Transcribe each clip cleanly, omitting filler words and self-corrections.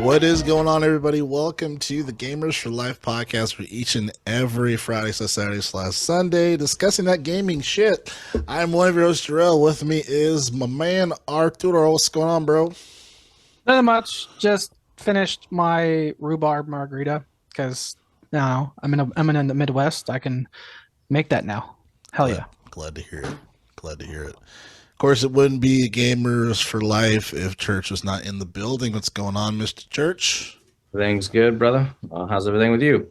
What is going on, everybody? Welcome to the Gamers for Life podcast for each and every Friday, Saturday, Sunday, discussing that gaming shit. I'm one of your hosts, Jarrell. With me is my man, Arturo. What's going on, bro? Not much. Just finished my rhubarb margarita because now I'm in the Midwest. I can make that now. Hell yeah! Glad to hear it. Glad to hear it. Of course, it wouldn't be Gamers for Life if Church was not in the building. What's going on, Mr. Church? Everything's good, brother. How's everything with you?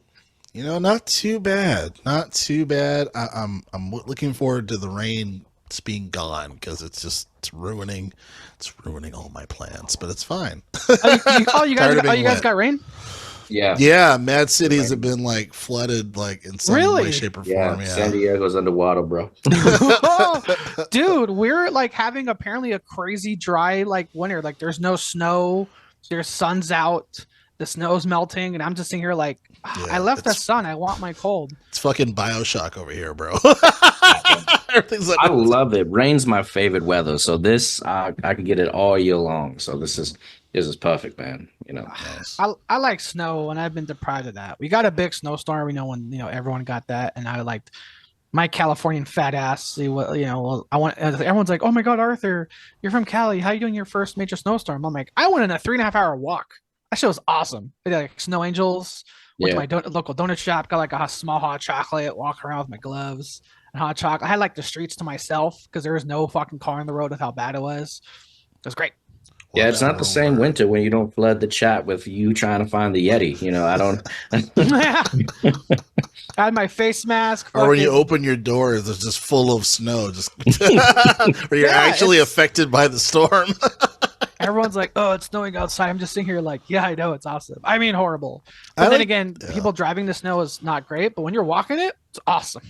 You know, not too bad. Not too bad. I'm looking forward to the rain being gone because it's ruining all my plans. But it's fine. You guys got rain? Yeah. Mad cities have been like flooded, like in some way, shape, or form. Yeah, San Diego's underwater, bro. Oh, dude, we're like having apparently a crazy dry like winter. Like there's no snow, there's sun's out, the snow's melting, and I'm just sitting here like, I left the sun. I want my cold. It's fucking BioShock over here, bro. I love it. Rain's my favorite weather, so this I could get it all year long. So this is perfect, man. You know, I like snow, and I've been deprived of that. We got a big snowstorm. We know when everyone got that, and I liked my Californian fat ass. I want everyone's like, oh my god, Arthur, you're from Cali. How you doing your first major snowstorm? I'm like, I went on a 3.5-hour walk. That shit was awesome. I did like snow angels. Went to my local donut shop. Got like a small hot chocolate. Walk around with my gloves and hot chocolate. I had like the streets to myself because there was no fucking car on the road with how bad it was. It was great. Yeah, it's not the same winter when you don't flood the chat with you trying to find the Yeti. You know, I don't. I had my face mask. Or when you open your door, it's just full of snow, just where you're actually affected by the storm. Everyone's like, oh, it's snowing outside. I'm just sitting here like, yeah, I know, it's awesome. I mean, horrible. But then again, people driving the snow is not great. But when you're walking it, it's awesome.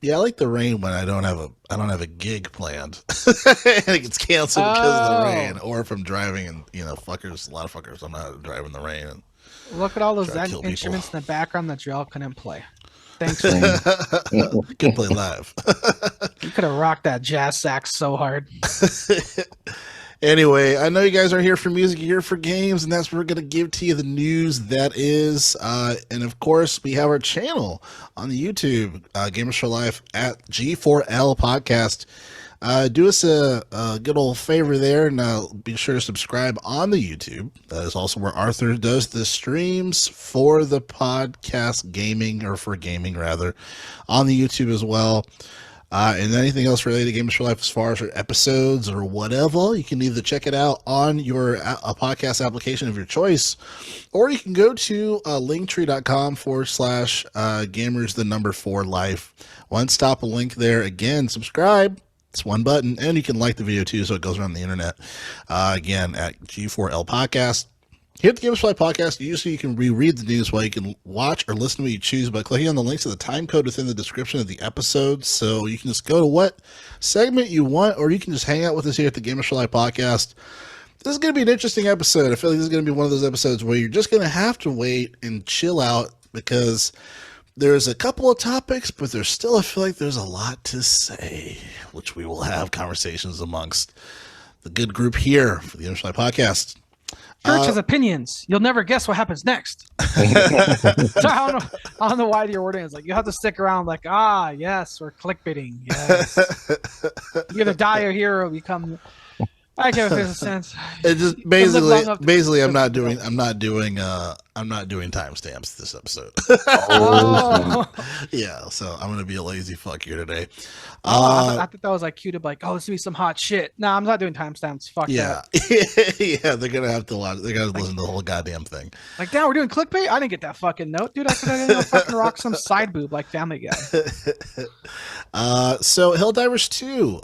Yeah, I like the rain when I don't have a gig planned and it gets canceled because of the rain, or if I'm driving and a lot of fuckers. I'm not driving the rain. And look at all those instruments in the background that y'all couldn't play. Thanks, man. Can play live. You could have rocked that jazz sax so hard. Anyway, I know you guys are here for music, you're here for games, and that's where we're going to give to you the news that is. And of course, we have our channel on the YouTube, Gamers for Life at G4L Podcast. Do us a good old favor there, and be sure to subscribe on the YouTube. That is also where Arthur does the streams for the podcast gaming, or for gaming rather, on the YouTube as well. And anything else related to Gamers for Life as far as episodes or whatever, you can either check it out on your podcast application of your choice, or you can go to linktree.com/gamers4life. One stop, a link there. Again, subscribe. It's one button, and you can like the video too, so it goes around the internet. Again, at G4L Podcast. Here at the Gamers for Life Podcast, usually you can reread the news while you can watch or listen to what you choose by clicking on the links to the time code within the description of the episode. So you can just go to what segment you want, or you can just hang out with us here at the Gamers for Life Podcast. This is going to be an interesting episode. I feel like this is going to be one of those episodes where you're just going to have to wait and chill out, because there's a couple of topics, but there's still, I feel like there's a lot to say, which we will have conversations amongst the good group here for the Gamers for Life Podcast. Church has opinions. You'll never guess what happens next. So I don't know why you're wording. It's like you have to stick around. Like, yes, we're clickbaiting. Yes, you either die or hero become. I can't make sense. It just basically, I'm not doing timestamps this episode. Yeah, so I'm gonna be a lazy fuck here today. I thought that was like cute to be like, let's do some hot shit. No, I'm not doing timestamps. Fuck that. Yeah, they're gonna have to watch. They're gonna listen to the whole goddamn thing. Like, damn, we're doing clickbait. I didn't get that fucking note, dude. I could have fucking rock some side boob like Family Guy. So Helldivers 2,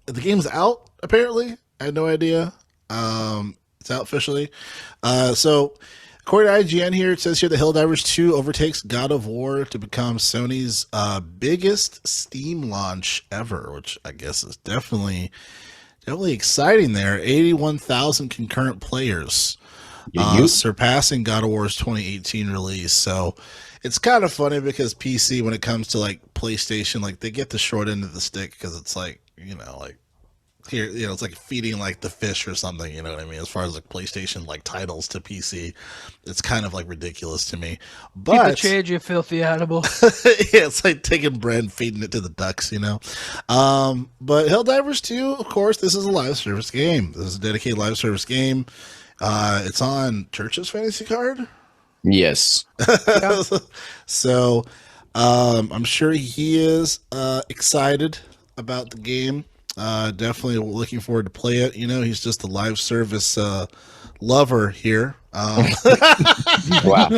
the game's out apparently. I had no idea. It's out officially. So according to IGN here, it says here that Helldivers 2 overtakes God of War to become Sony's biggest Steam launch ever, which I guess is definitely exciting there. 81,000 concurrent players, surpassing God of War's 2018 release. So it's kind of funny because PC, when it comes to like PlayStation, like they get the short end of the stick because it's like, here, it's like feeding like the fish or something, you know what I mean? As far as like PlayStation like titles to PC, it's kind of like ridiculous to me. Keep But the change, you filthy animal. yeah, it's like taking bread and feeding it to the ducks, But Helldivers 2, of course, this is a live service game. This is a dedicated live service game. It's on Church's fantasy card. Yes. So I'm sure he is excited about the game. Definitely looking forward to play it. He's just a live service lover here. Wow.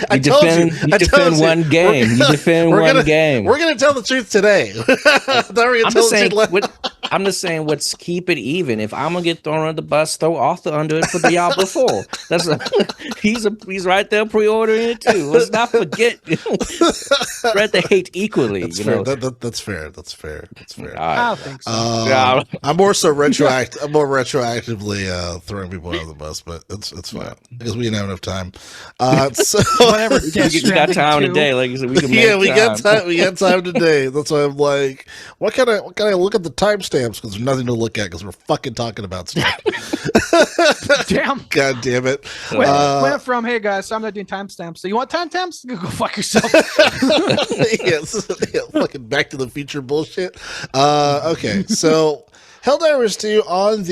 I told you. You defend one game. You defend one game. We're gonna tell the truth today. I'm just saying, what's keep it even. If I'm gonna get thrown under the bus, throw Arthur under it for Diablo 4. He's right there pre-ordering it too. Let's not forget. Spread the hate equally. That's fair. That's fair. That's fair. I don't think so. I'm more so retroactive. I'm more retroactively throwing people under the bus, but it's fine because we didn't have enough time. So Whatever. we got time today. Like you said, we can make we got time. We got time today. That's why I'm like, what can I look at the timestamps because there's nothing to look at because we're fucking talking about stuff. Damn. God damn it. Went from, hey guys, so I'm not doing timestamps. So you want timestamps? Go fuck yourself. Yes. Yeah, fucking Back to the Future bullshit. Okay, so Helldivers 2 on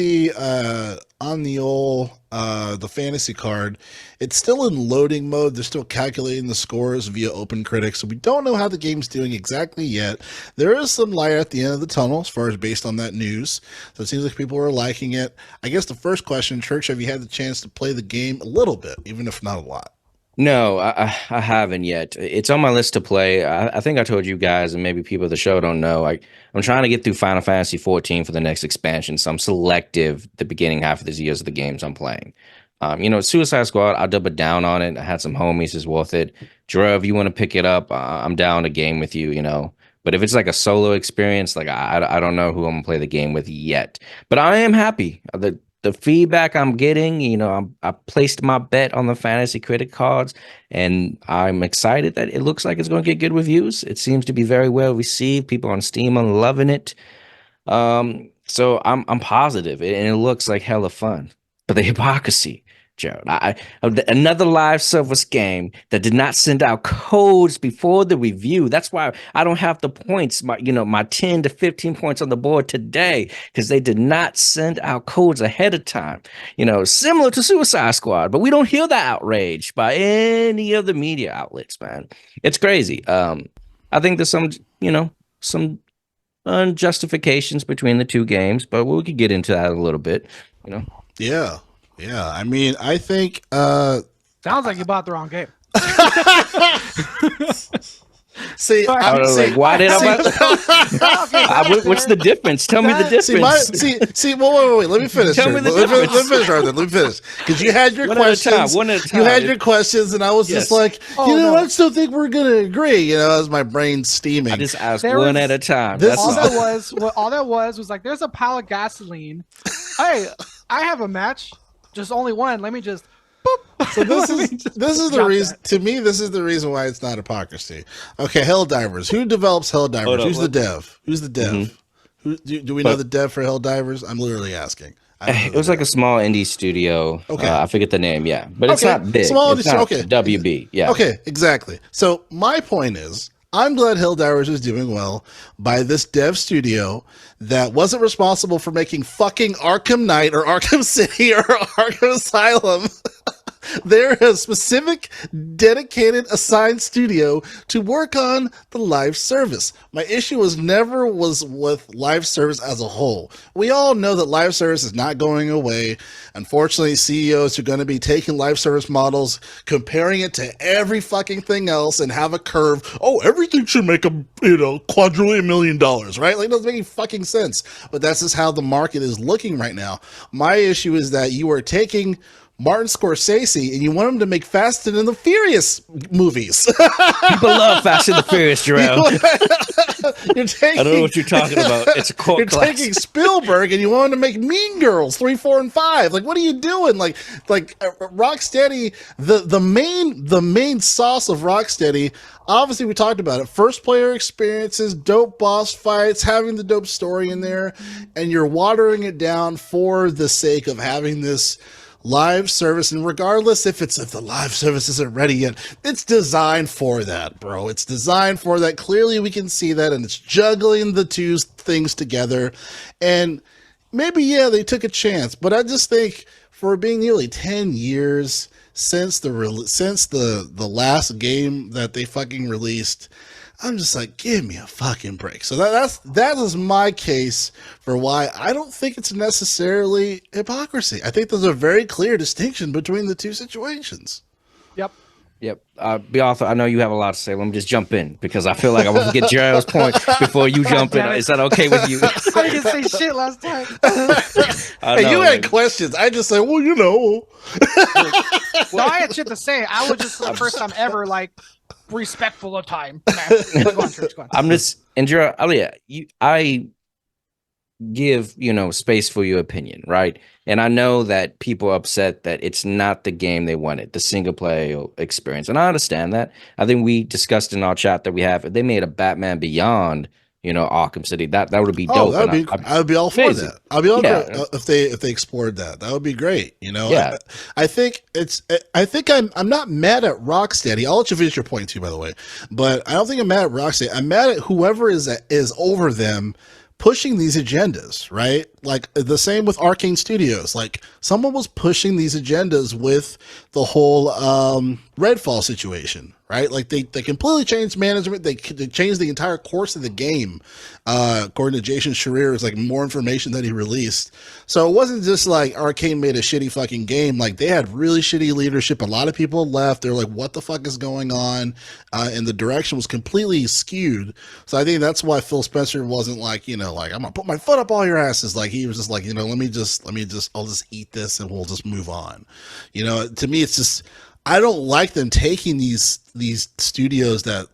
the old the fantasy card. It's still in loading mode. They're still calculating the scores via OpenCritic, so we don't know how the game's doing exactly yet. There is some light at the end of the tunnel as far as based on that news. So it seems like people are liking it. I guess the first question, Church, have you had the chance to play the game a little bit, even if not a lot? No, I haven't yet. It's on my list to play. I think I told you guys, and maybe people of the show don't know. I'm trying to get through Final Fantasy 14 for the next expansion, so I'm selective the beginning half of these years of the games I'm playing. Suicide Squad, I'll double down on it. I had some homies, it's worth it. Drew, if you want to pick it up, I'm down to game with you, But if it's like a solo experience, like I don't know who I'm gonna play the game with yet. But I am happy. The feedback I'm getting, I placed my bet on the Fantasy Critic cards, and I'm excited that it looks like it's going to get good reviews. It seems to be very well received. People on Steam are loving it. So I'm positive, and it looks like hella fun. But the hypocrisy, Jared, another live service game that did not send out codes before the review. That's why I don't have the points, my 10 to 15 points on the board today, because they did not send out codes ahead of time. Similar to Suicide Squad, but we don't hear that outrage by any of the media outlets, man. It's crazy. I think there's some unjustifications between the two games, but we could get into that a little bit, Yeah. I mean, I think Sounds like you bought the wrong game. See, why did I? What's the difference? Tell me the difference. See. Wait. Let me finish. Tell me the difference. Let me finish. Because you had your questions. One at a time. You had your questions, and I was just like, I still think we're gonna agree. As my brain steaming. I just asked one at a time. All that was like, there's a pile of gasoline. Hey, I have a match. Just only one. Let me just. Boop. So this is the reason. To me, this is the reason why it's not hypocrisy. Okay, Helldivers. Who develops Helldivers? Who's the dev? Mm-hmm. Do we know the dev for Helldivers? I'm literally asking. It was like a small indie studio. Okay, I forget the name. Yeah, but it's not big. Small it's not okay. WB. Yeah. Okay, exactly. So my point is, I'm glad Helldivers is doing well by this dev studio that wasn't responsible for making fucking Arkham Knight or Arkham City or Arkham Asylum. They're a specific, dedicated, assigned studio to work on the live service. My issue was never with live service as a whole. We all know that live service is not going away. Unfortunately, CEOs are going to be taking live service models, comparing it to every fucking thing else, and have a curve. Oh, everything should make a quadrillion $1 million, right? Like, it doesn't make any fucking sense. But that's just how the market is looking right now. My issue is that you are taking Martin Scorsese and you want him to make Fast and the Furious movies. People love Fast and the Furious, Jarrell. You're taking, I don't know what you're talking about. It's a cult You're classic. taking Spielberg and you want him to make Mean Girls 3, 4, and 5. Like, what are you doing? Like Rocksteady, the main sauce of Rocksteady. Obviously, we talked about it. First player experiences, dope boss fights, having the dope story in there, and you're watering it down for the sake of having this live service. And regardless if the live service isn't ready yet, it's designed for that, bro. It's designed for that. Clearly, we can see that, and it's juggling the two things together. And maybe, yeah, they took a chance, but I just think for being nearly 10 years since the last game that they fucking released, I'm just like, give me a fucking break. So that is my case for why I don't think it's necessarily hypocrisy. I think there's a very clear distinction between the two situations. Yep. Bearthur, I know you have a lot to say. Let me just jump in because I feel like I want to get Jarrell's point before you jump in. Is that okay with you? I didn't say shit last time. Hey, you had questions. I just said, well, you know. Well, I had shit to say. I was just the first time ever like respectful of time. Go on, Church. Go on. I'm just, and Jarrell, I give space for your opinion, right? And I know that people are upset that it's not the game they wanted, the single player experience, and I understand that. I think we discussed in our chat that we have, if they made a Batman Beyond, Arkham City, that would be dope. I would be all for amazing. that. I'll be all for if they explored that. That would be great. Yeah. I think I'm not mad at Rocksteady. I'll let you finish your point too, by the way. But I don't think I'm mad at Rocksteady. I'm mad at whoever is over them pushing these agendas, right? Like the same with Arcane Studios. Like someone was pushing these agendas with the whole Redfall situation, right? Like they completely changed management. They changed the entire course of the game. According to Jason Schreier, it's like more information that he released. So it wasn't just like Arcane made a shitty fucking game. Like they had really shitty leadership. A lot of people left. They're like, what the fuck is going on? And the direction was completely skewed. So I think that's why Phil Spencer wasn't like, like I'm gonna put my foot up all your asses. Like he was just like, let me just I'll just eat this and we'll just move on. To me, it's just, I don't like them taking these studios that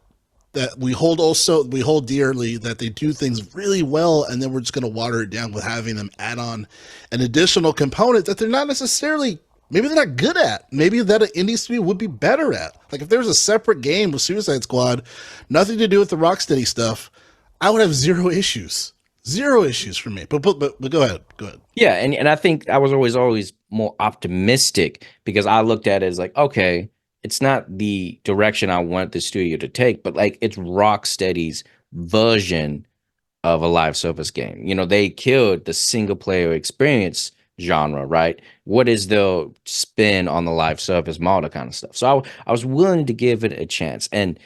we hold dearly, that they do things really well, and then we're just going to water it down with having them add on an additional component that they're not necessarily, maybe they're not good at, maybe that an indie studio would be better at. Like if there's a separate game with Suicide Squad, nothing to do with the Rocksteady stuff, I would have zero issues for me. But go ahead. Yeah, and I think I was always more optimistic because I looked at it as like, okay, it's not the direction I want the studio to take, but like it's Rocksteady's version of a live service game. They killed the single player experience genre, right? What is the spin on the live service model kind of stuff? So I was willing to give it a chance. And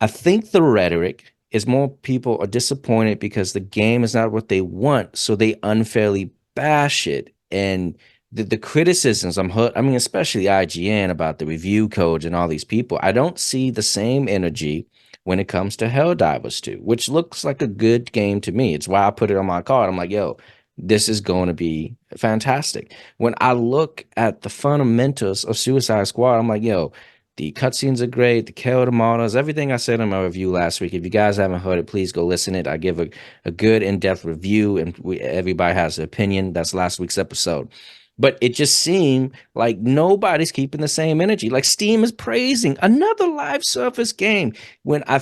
I think the rhetoric is more people are disappointed because the game is not what they want, so they unfairly bash it. And the criticisms especially IGN about the review codes and all these people, I don't see the same energy when it comes to Helldivers 2, which looks like a good game to me. It's why I put it on my card. I'm like, yo, this is going to be fantastic. When I look at the fundamentals of Suicide Squad, I'm like, yo, the cutscenes are great, the character models, everything I said in my review last week. If you guys haven't heard it, please go listen to it. I give a good in-depth review, and everybody has an opinion. That's last week's episode. But it just seemed like nobody's keeping the same energy. Like Steam is praising another live service game when I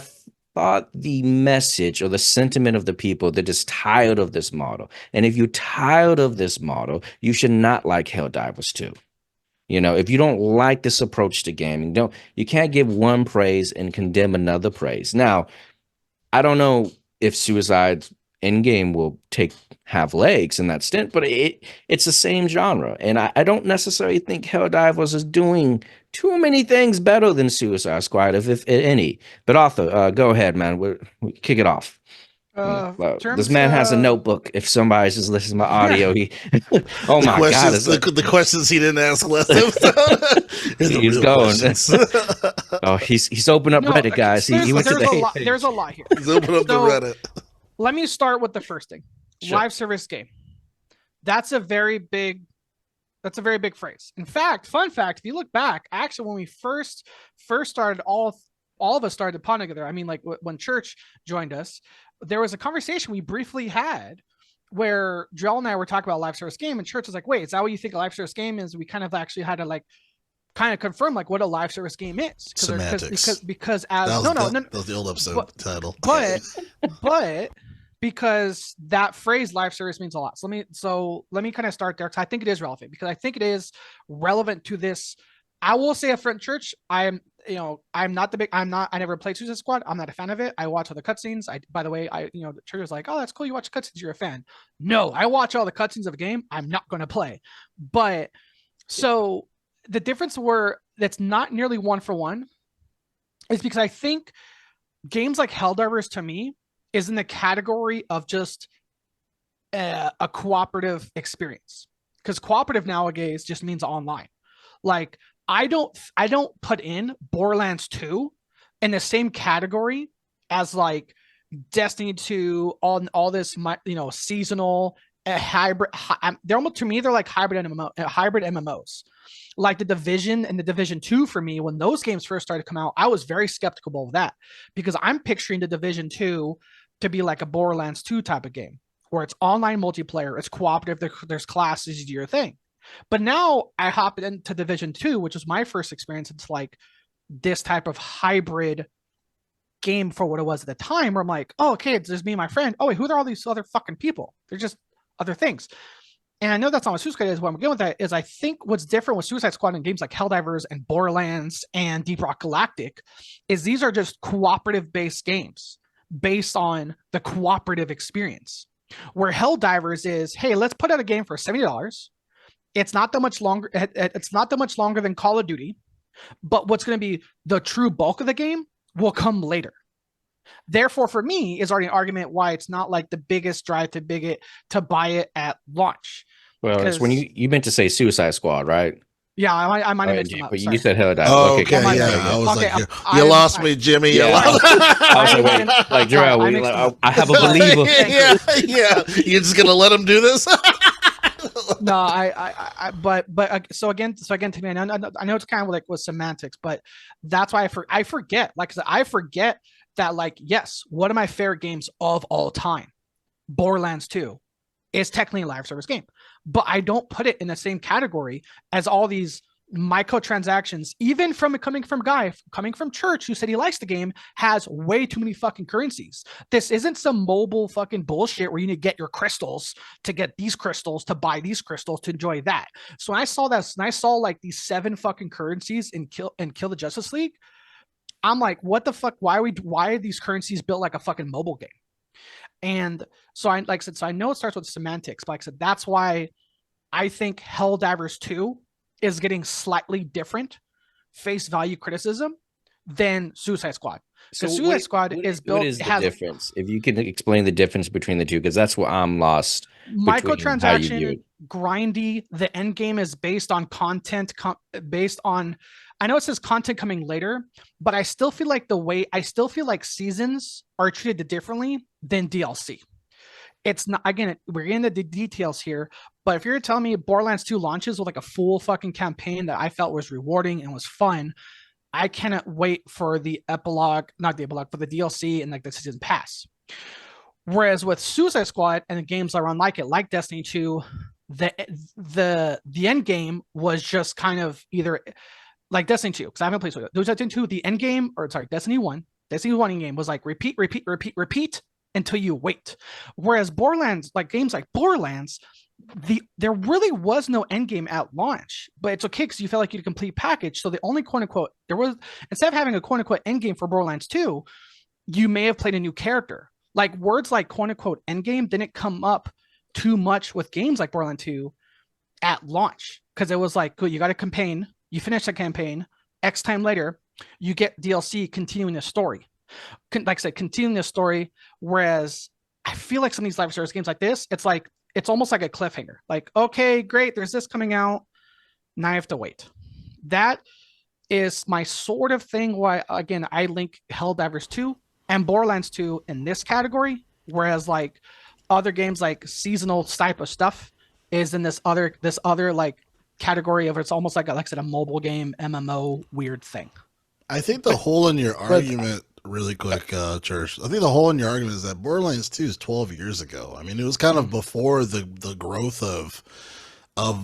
thought the message or the sentiment of the people, they're just tired of this model. And if you're tired of this model, you should not like Helldivers 2. If you don't like this approach to gaming, you can't give one praise and condemn another praise. Now, I don't know if Suicide's Endgame will have legs in that stint, but it's the same genre. And I don't necessarily think Helldivers is doing too many things better than Suicide Squad, if any. But Arthur, go ahead, man. We kick it off. This man has a notebook. If somebody's just listening to my audio, oh my god, the questions he didn't ask last episode. He's going. Oh, he's opened up Reddit, guys. He went to the. There's a lot here. He's opened up the Reddit. Let me start with the first thing. Sure. Live service game. That's a very big That's a very big phrase. In fact, fun fact, if you look back, actually, when we first started, all of us started to pond together. I mean, like when Church joined us, there was a conversation we briefly had where Joel and I were talking about a live service game, and Church was like, "Wait, is that what you think a live service game is?" We kind of actually had to like kind of confirm like what a live service game is, because as that was the old episode title, but because that phrase live service means a lot. So let me kind of start there, because I think it is relevant, because I think it is relevant to this. I will say, a friend Church, I never played Suicide Squad. I'm not a fan of it. I watch all the cutscenes. By the way, the Church was like, "Oh, that's cool. You watch cutscenes. You're a fan." No, I watch all the cutscenes of a game I'm not going to play. But so the difference that's not nearly 1-for-1 is because I think games like Helldivers, to me, is in the category of just a cooperative experience, because cooperative nowadays just means online. Like, I don't put in Borderlands 2 in the same category as like Destiny 2, all this, seasonal hybrid. To me, they're like hybrid MMOs. Like the Division and the Division 2, for me, when those games first started to come out, I was very skeptical of that, because I'm picturing the Division 2 to be like a Borderlands 2 type of game, where it's online multiplayer, it's cooperative, there's classes, you do your thing. But now I hop into Division 2, which was my first experience. It's like this type of hybrid game for what it was at the time, where I'm like, oh, okay, it's just me and my friend. Oh, wait, who are all these other fucking people? They're just other things. And I know that's not what Suicide Squad is. What I'm getting with that is, I think what's different with Suicide Squad and games like Helldivers and Borderlands and Deep Rock Galactic is these are just cooperative-based games based on the cooperative experience. Where Helldivers is, hey, let's put out a game for $70. It's not that much longer. It's not that much longer than Call of Duty, but what's going to be the true bulk of the game will come later. Therefore, for me, is already an argument why it's not like the biggest drive to buy it at launch. Well, it's when you meant to say Suicide Squad, right? Yeah, I might have mixed them up. But you said Helldivers. Oh, okay. I was like, you lost me, Jimmy. Yeah. I was like, wait, Jarrell, I have a believer. Yeah. You're just gonna let him do this? No, but so again, to me, I know it's kind of like with semantics, but that's why I forget. Like, I forget that, like, yes, one of my favorite games of all time, Borderlands 2, is technically a live service game, but I don't put it in the same category as all these microtransactions, even coming from Church, who said he likes the game, has way too many fucking currencies. This isn't some mobile fucking bullshit where you need to get your crystals to get these crystals to buy these crystals to enjoy that. So when I saw that, and I saw like these 7 fucking currencies in Kill the Justice League, I'm like, what the fuck? Why are these currencies built like a fucking mobile game? And so I know it starts with semantics, but like I said, that's why I think Helldivers 2 is getting slightly different face value criticism than Suicide Squad. Because Suicide Squad is built. What is the difference? If you can explain the difference between the two, because that's what I'm lost. Microtransaction, grindy. The end game is based on content. I know it says content coming later, but I still feel like seasons are treated differently than DLC. It's not, again, we're getting into the details here, but if you're telling me Borderlands 2 launches with like a full fucking campaign that I felt was rewarding and was fun, I cannot wait for the epilogue, not the epilogue, for the DLC and like the season pass. Whereas with Suicide Squad and the games that run like it, like Destiny 2, the end game was just kind of either like Destiny 2, because I haven't played Destiny 2, the end game, or sorry, Destiny 1 in game was like repeat until you wait. Whereas Borderlands, like games like Borderlands, there really was no end game at launch, but it's okay because you felt like you had a complete package. So the only quote unquote, instead of having a quote unquote end game for Borderlands 2, you may have played a new character. Like words like quote unquote end game didn't come up too much with games like Borderlands 2 at launch, because it was like, cool, you got a campaign, you finish the campaign, X time later, you get DLC continuing the story. Like I said, continuing the story. Whereas I feel like some of these live service games like this, it's almost like a cliffhanger. Like, okay, great, there's this coming out, now I have to wait. That is my sort of thing why, again, I link Helldivers 2 and Borderlands 2 in this category, whereas like other games like seasonal type of stuff is in this other like category of it's almost like I said, a mobile game MMO weird thing. I think the hole in your argument, really quick, Church. I think the hole in your argument is that Borderlands 2 is 12 years ago. I mean, it was kind of before the growth of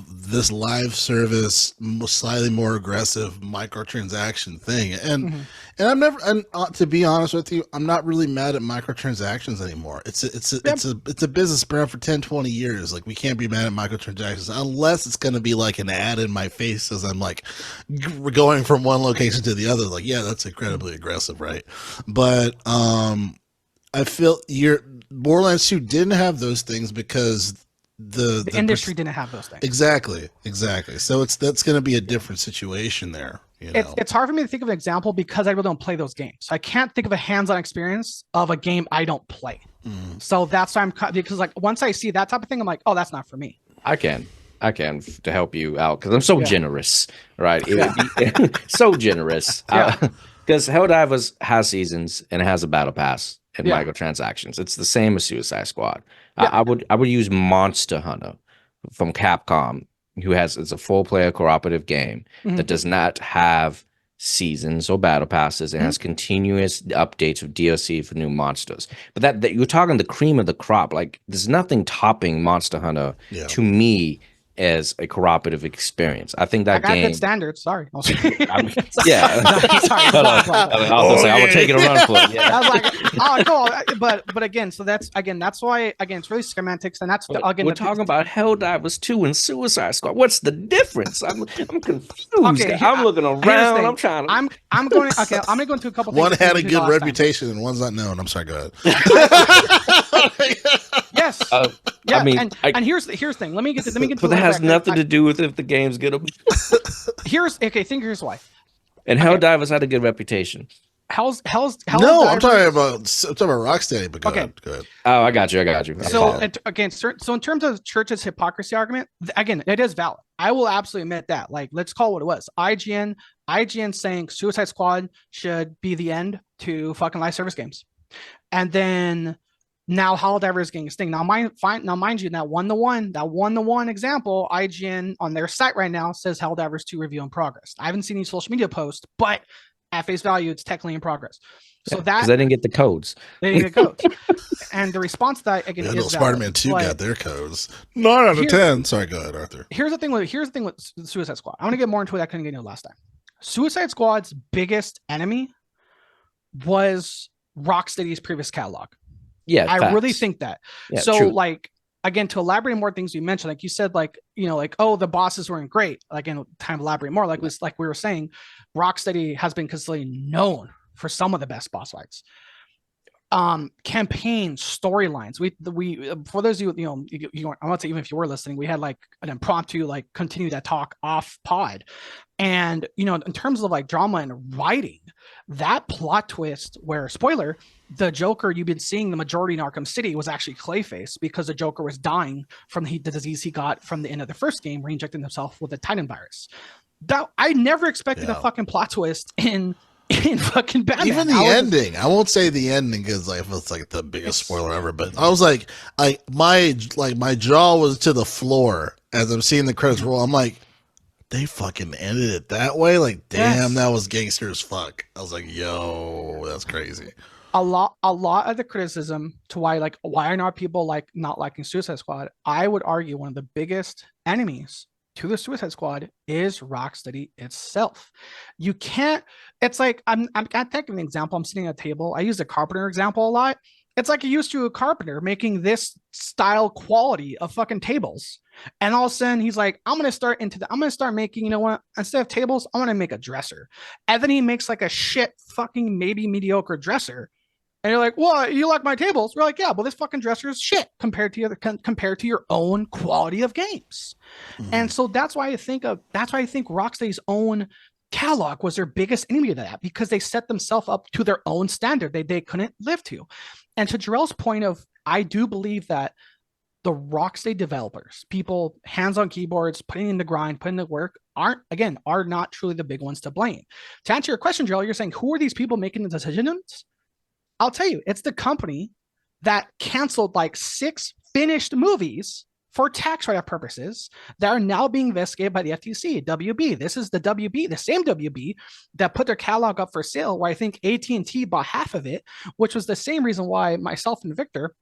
this live service, slightly more aggressive microtransaction thing. And I'm never, and to be honest with you, I'm not really mad at microtransactions anymore. It's a business brand for 10, 20 years. Like, we can't be mad at microtransactions unless it's going to be like an ad in my face as I'm like going from one location to the other. Like, yeah, that's incredibly aggressive, right? But I feel Borderlands 2 didn't have those things because the industry didn't have those things. Exactly. So that's going to be a different situation there. You know? It's hard for me to think of an example because I really don't play those games. So I can't think of a hands-on experience of a game I don't play. So that's why because like once I see that type of thing, I'm like, oh, that's not for me. I can to help you out because I'm so generous, right? So generous. Because Helldivers has seasons and it has a battle pass and microtransactions. It's the same as Suicide Squad. I would use Monster Hunter from Capcom, it's a 4-player cooperative game that does not have seasons or battle passes and has continuous updates of DLC for new monsters. But that you're talking the cream of the crop. Like, there's nothing topping Monster Hunter to me as a cooperative experience. I think that I got game good standards. Sorry. I mean, yeah. I would take it a run for it. Yeah. I was like, oh no, but again, so that's why it's really semantics, and that's again we're talking about Helldivers 2 and Suicide Squad. What's the difference? I'm confused. Okay, I'm looking around. I'm trying to. I'm going to go into a couple. One had a good reputation and one's not known. I'm sorry. Go ahead. Yes. Yeah. I mean, and here's the thing. Let me get to. But that has nothing to do with if the game's good. Here's why. And Helldivers had a good reputation. Hell's no, I'm talking about Rocksteady. But go ahead. Oh, I got you. So in terms of Church's hypocrisy argument, again, it is valid. I will absolutely admit that. Like, let's call it what it was. IGN saying Suicide Squad should be the end to fucking live service games, and then now Helldivers is getting a sting. Now mind you, that one-to-one example, IGN on their site right now says Helldivers 2 review in progress. I haven't seen any social media posts, but at face value, it's technically in progress. So that they didn't get the codes. They didn't get codes. And the response to that again is Spider-Man 2 got their codes. 9 out of 10. Sorry, go ahead, Arthur. Here's the thing with Suicide Squad. I'm gonna get more into it. I couldn't get into last time. Suicide Squad's biggest enemy was Rocksteady's previous catalog. Yeah, I really think that. Yeah, so true. like, again, to elaborate more things you mentioned, like you said, like, you know, like, oh, the bosses weren't great. Again, time to elaborate more. Like we were saying, Rocksteady has been consistently known for some of the best boss fights. Campaign storylines. We for those of you, I want to say, even if you were listening, we had like an impromptu like continue that talk off pod. And in terms of like drama and writing, that plot twist where, spoiler, the Joker you've been seeing the majority in Arkham City was actually Clayface, because the Joker was dying from the disease he got from the end of the first game, re-injecting himself with the Titan virus. That I never expected a fucking plot twist in fucking Batman. Even the ending. I won't say the ending because it's like the biggest spoiler ever, but I was like, my jaw was to the floor as I'm seeing the credits roll. I'm like, they fucking ended it that way? Like, damn, that was gangster as fuck. I was like, yo, that's crazy. A lot of the criticism to why are not people not liking Suicide Squad, I would argue one of the biggest enemies to the Suicide Squad is Rocksteady itself. You can't, it's like, I'm taking an example. I'm sitting at a table. I use the carpenter example a lot. It's like you used to a carpenter making this style quality of fucking tables. And all of a sudden he's like, I'm going to start making, instead of tables, I want to make a dresser. And then he makes like a shit fucking maybe mediocre dresser. And you're like, well, you like my tables? We're like, yeah, well, this fucking dresser is shit compared to your own quality of games. Mm-hmm. And so that's why I think Rocksteady's own catalog was their biggest enemy to that, because they set themselves up to their own standard they couldn't live to. And to Jarrell's point of, I do believe that the Rocksteady developers, people hands on keyboards, putting in the grind, putting in the work, are not truly the big ones to blame. To answer your question, Jarrell, you're saying, who are these people making the decisions? I'll tell you, it's the company that canceled like 6 finished movies for tax write-off purposes that are now being investigated by the FTC. WB. This is the WB, the same WB that put their catalog up for sale, where I think AT&T bought half of it, which was the same reason why myself and Victor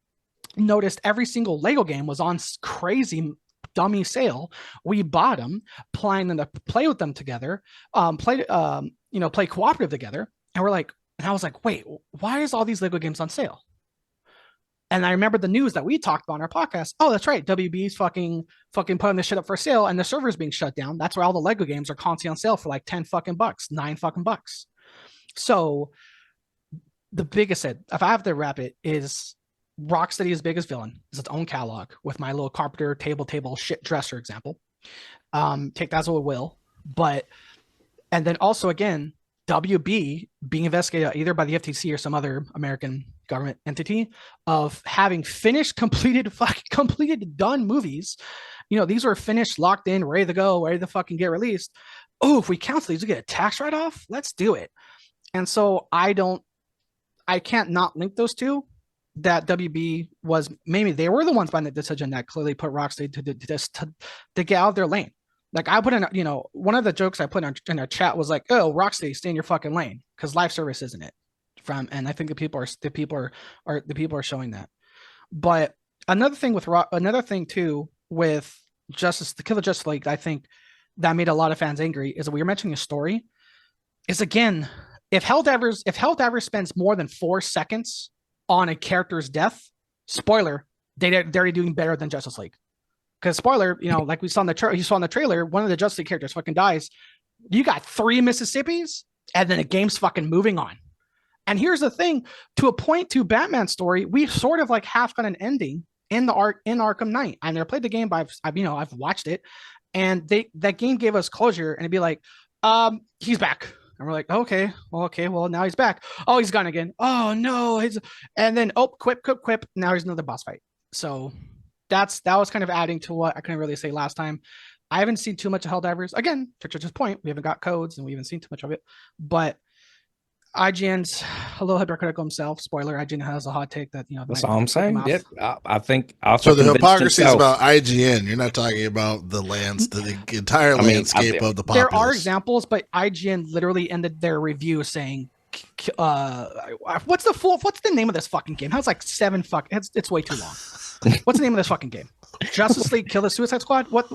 noticed every single Lego game was on crazy dummy sale. We bought them, planning to play with them together, play cooperative together, and I was like, wait, why is all these Lego games on sale? And I remember the news that we talked about on our podcast. Oh, that's right. WB's fucking putting this shit up for sale, and the server's being shut down. That's why all the Lego games are constantly on sale for like 10 fucking bucks, $9 So the biggest hit, if I have to wrap it, is Rocksteady's biggest villain is its own catalog with my little carpenter table shit dresser example. Take that as what it will. And then also again, WB being investigated either by the FTC or some other American government entity of having completed, done movies. These were finished, locked in, ready to go, ready to fucking get released. Oh, if we cancel these, we get a tax write-off. Let's do it. And so I can't not link those two. That WB was, maybe they were the ones behind the decision that clearly put Rocksteady to get out of their lane. Like I put in, one of the jokes I put in our chat was like, "Oh, Rocksteady, stay in your fucking lane because live service isn't it?" And I think the people are showing that. But another thing too with the Kill the Justice League, I think that made a lot of fans angry is that we were mentioning a story. Is again, if Helldivers spends more than 4 seconds on a character's death, spoiler, they're already doing better than Justice League. Because spoiler, like we saw in the trailer, one of the Justice League characters fucking dies. You got 3 Mississippis, and then the game's fucking moving on. And here's the thing: to a point to Batman's story, we sort of like half got an ending in Arkham Knight. I never played the game, but I've watched it, and that game gave us closure, and it'd be like, he's back. And we're like, okay, well, now he's back. Oh, he's gone again. Oh no, and then quip. Now here's another boss fight. So that was kind of adding to what I couldn't really say last time. I haven't seen too much of Helldivers. Again, to Church's point, we haven't got codes and we haven't seen too much of it. But IGN's a little hypocritical himself. Spoiler: IGN has a hot take that That's all I'm saying. Yeah, I think. So the hypocrisy is about IGN. You're not talking about the entire landscape of the populace. There are examples, but IGN literally ended their review saying, "What's the name of this fucking game? How it's like 7 it's way too long. What's the name of this fucking game? Justice League Kill the Suicide Squad? What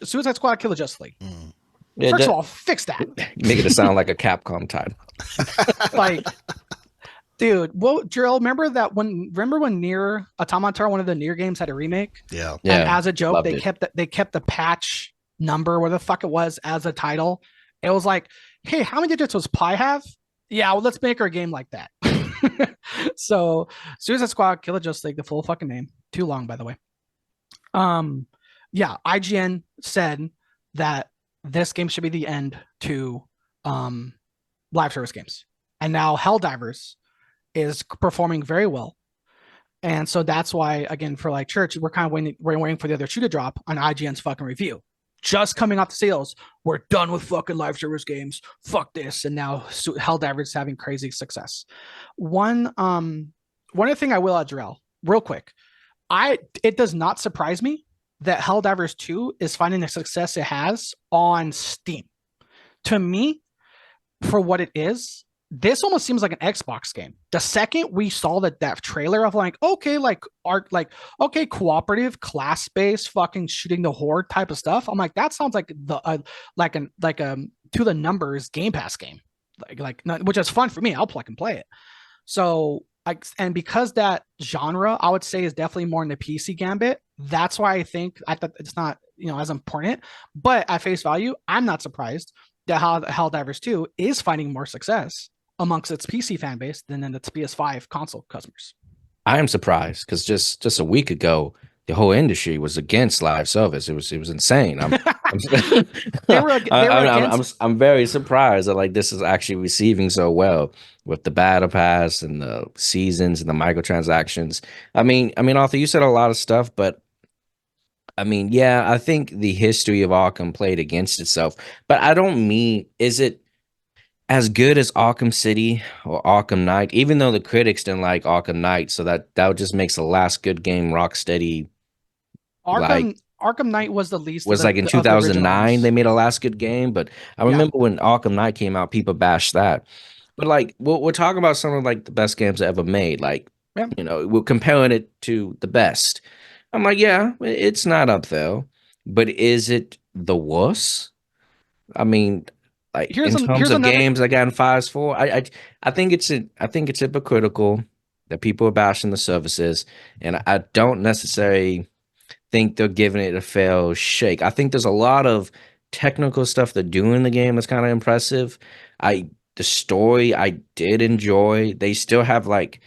Suicide Squad Kill the Justice League?" Yeah, First of all, fix that. Make it sound like a Capcom title. Like, dude, Gerald, remember when Nier Automata, one of the Nier games, had a remake? Yeah. And as a joke, they kept the patch number, where the fuck it was, as a title. It was like, hey, how many digits does pi have? Yeah, well, let's make our game like that. So, Suicide Squad Kill the Justice League, the full fucking name. Too long, by the way. Yeah, IGN said that this game should be the end to live service games. And now Helldivers is performing very well. And so that's why, again, for like Church, we're kind of waiting for the other shoe to drop on IGN's fucking review. Just coming off the sales, we're done with fucking live service games. Fuck this. And now Helldivers is having crazy success. One other thing I will add, Jarrell, real quick. It does not surprise me that Helldivers 2 is finding the success it has on Steam. To me, for what it is, this almost seems like an Xbox game. The second we saw that trailer of like, okay, cooperative, class-based, fucking shooting the horde type of stuff, I'm like, that sounds like to the numbers Game Pass game, which is fun for me. I'll plug and play it. So, and because that genre, I would say, is definitely more in the PC gambit. That's why I thought it's not as important. But at face value, I'm not surprised that Helldivers 2 is finding more success amongst its PC fan base than in its PS5 console customers. I am surprised because just a week ago, the whole industry was against live service. It was insane. I'm very surprised that this is actually receiving so well with the battle pass and the seasons and the microtransactions. I mean, Arthur, you said a lot of stuff, but yeah, I think the history of Arkham played against itself. But I don't mean, is it as good as Arkham City or Arkham Knight? Even though the critics didn't like Arkham Knight, so that just makes the last good game Rocksteady Arkham Knight was the least. Was of the, like in of the original 2009 ones. they made a last good game, but I remember when Arkham Knight came out, people bashed that. But like we're talking about some of like the best games ever made. Like Yeah. we're comparing it to the best. I'm like, yeah, it's not up there, but is it the worst? I mean, like in terms Here's of another. games I got in fives for, I think it's hypocritical that people are bashing the services, and I don't necessarily think they're giving it a fair shake. I think there's a lot of technical stuff they do in the game that's kind of impressive. The story I did enjoy. They still have like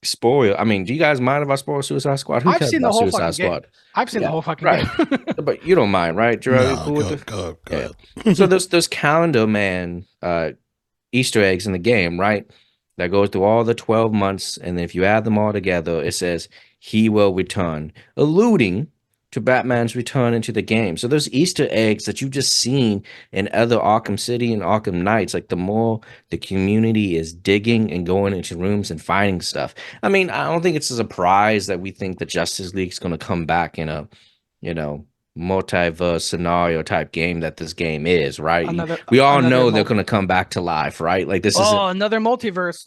spoil. I mean, do you guys mind if I spoil Suicide Squad? Who I've cares seen the about whole Suicide fucking game. Squad? I've seen the Yeah, whole fucking right. game. But you don't mind, right, Gerard? You No, cool with go yeah. ahead. So there's Calendar Man Easter eggs in the game, right? That goes through all the 12 months, and then if you add them all together, it says he will return, alluding to Batman's return into the game. So there's Easter eggs that you've just seen in other Arkham City and Arkham Knights. Like the more the community is digging and going into rooms and finding stuff. I mean, I don't think it's a surprise that we think the Justice League is going to come back in a, multiverse scenario type game that this game is, right? We all know they're going to come back to life, right? Like this is another multiverse.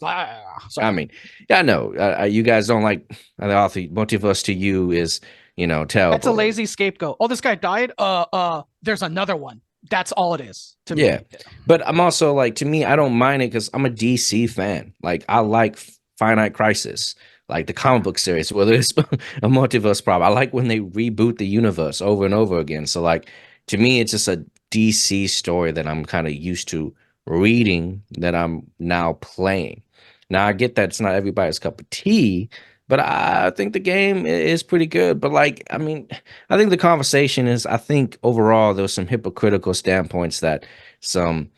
I mean, yeah, I know you guys don't like the author. Multiverse to you is terrible. That's a lazy scapegoat. Oh, this guy died. There's another one. That's all it is to me. Yeah, but I'm also like, to me, I don't mind it because I'm a DC fan. Like I like Finite Crisis, like the comic book series, whether it's a multiverse problem. I like when they reboot the universe over and over again. So like, to me, it's just a DC story that I'm kind of used to reading that I'm now playing. Now I get that it's not everybody's cup of tea, but I think the game is pretty good. But like, I mean, I think the conversation is, I think overall there was some hypocritical standpoints that some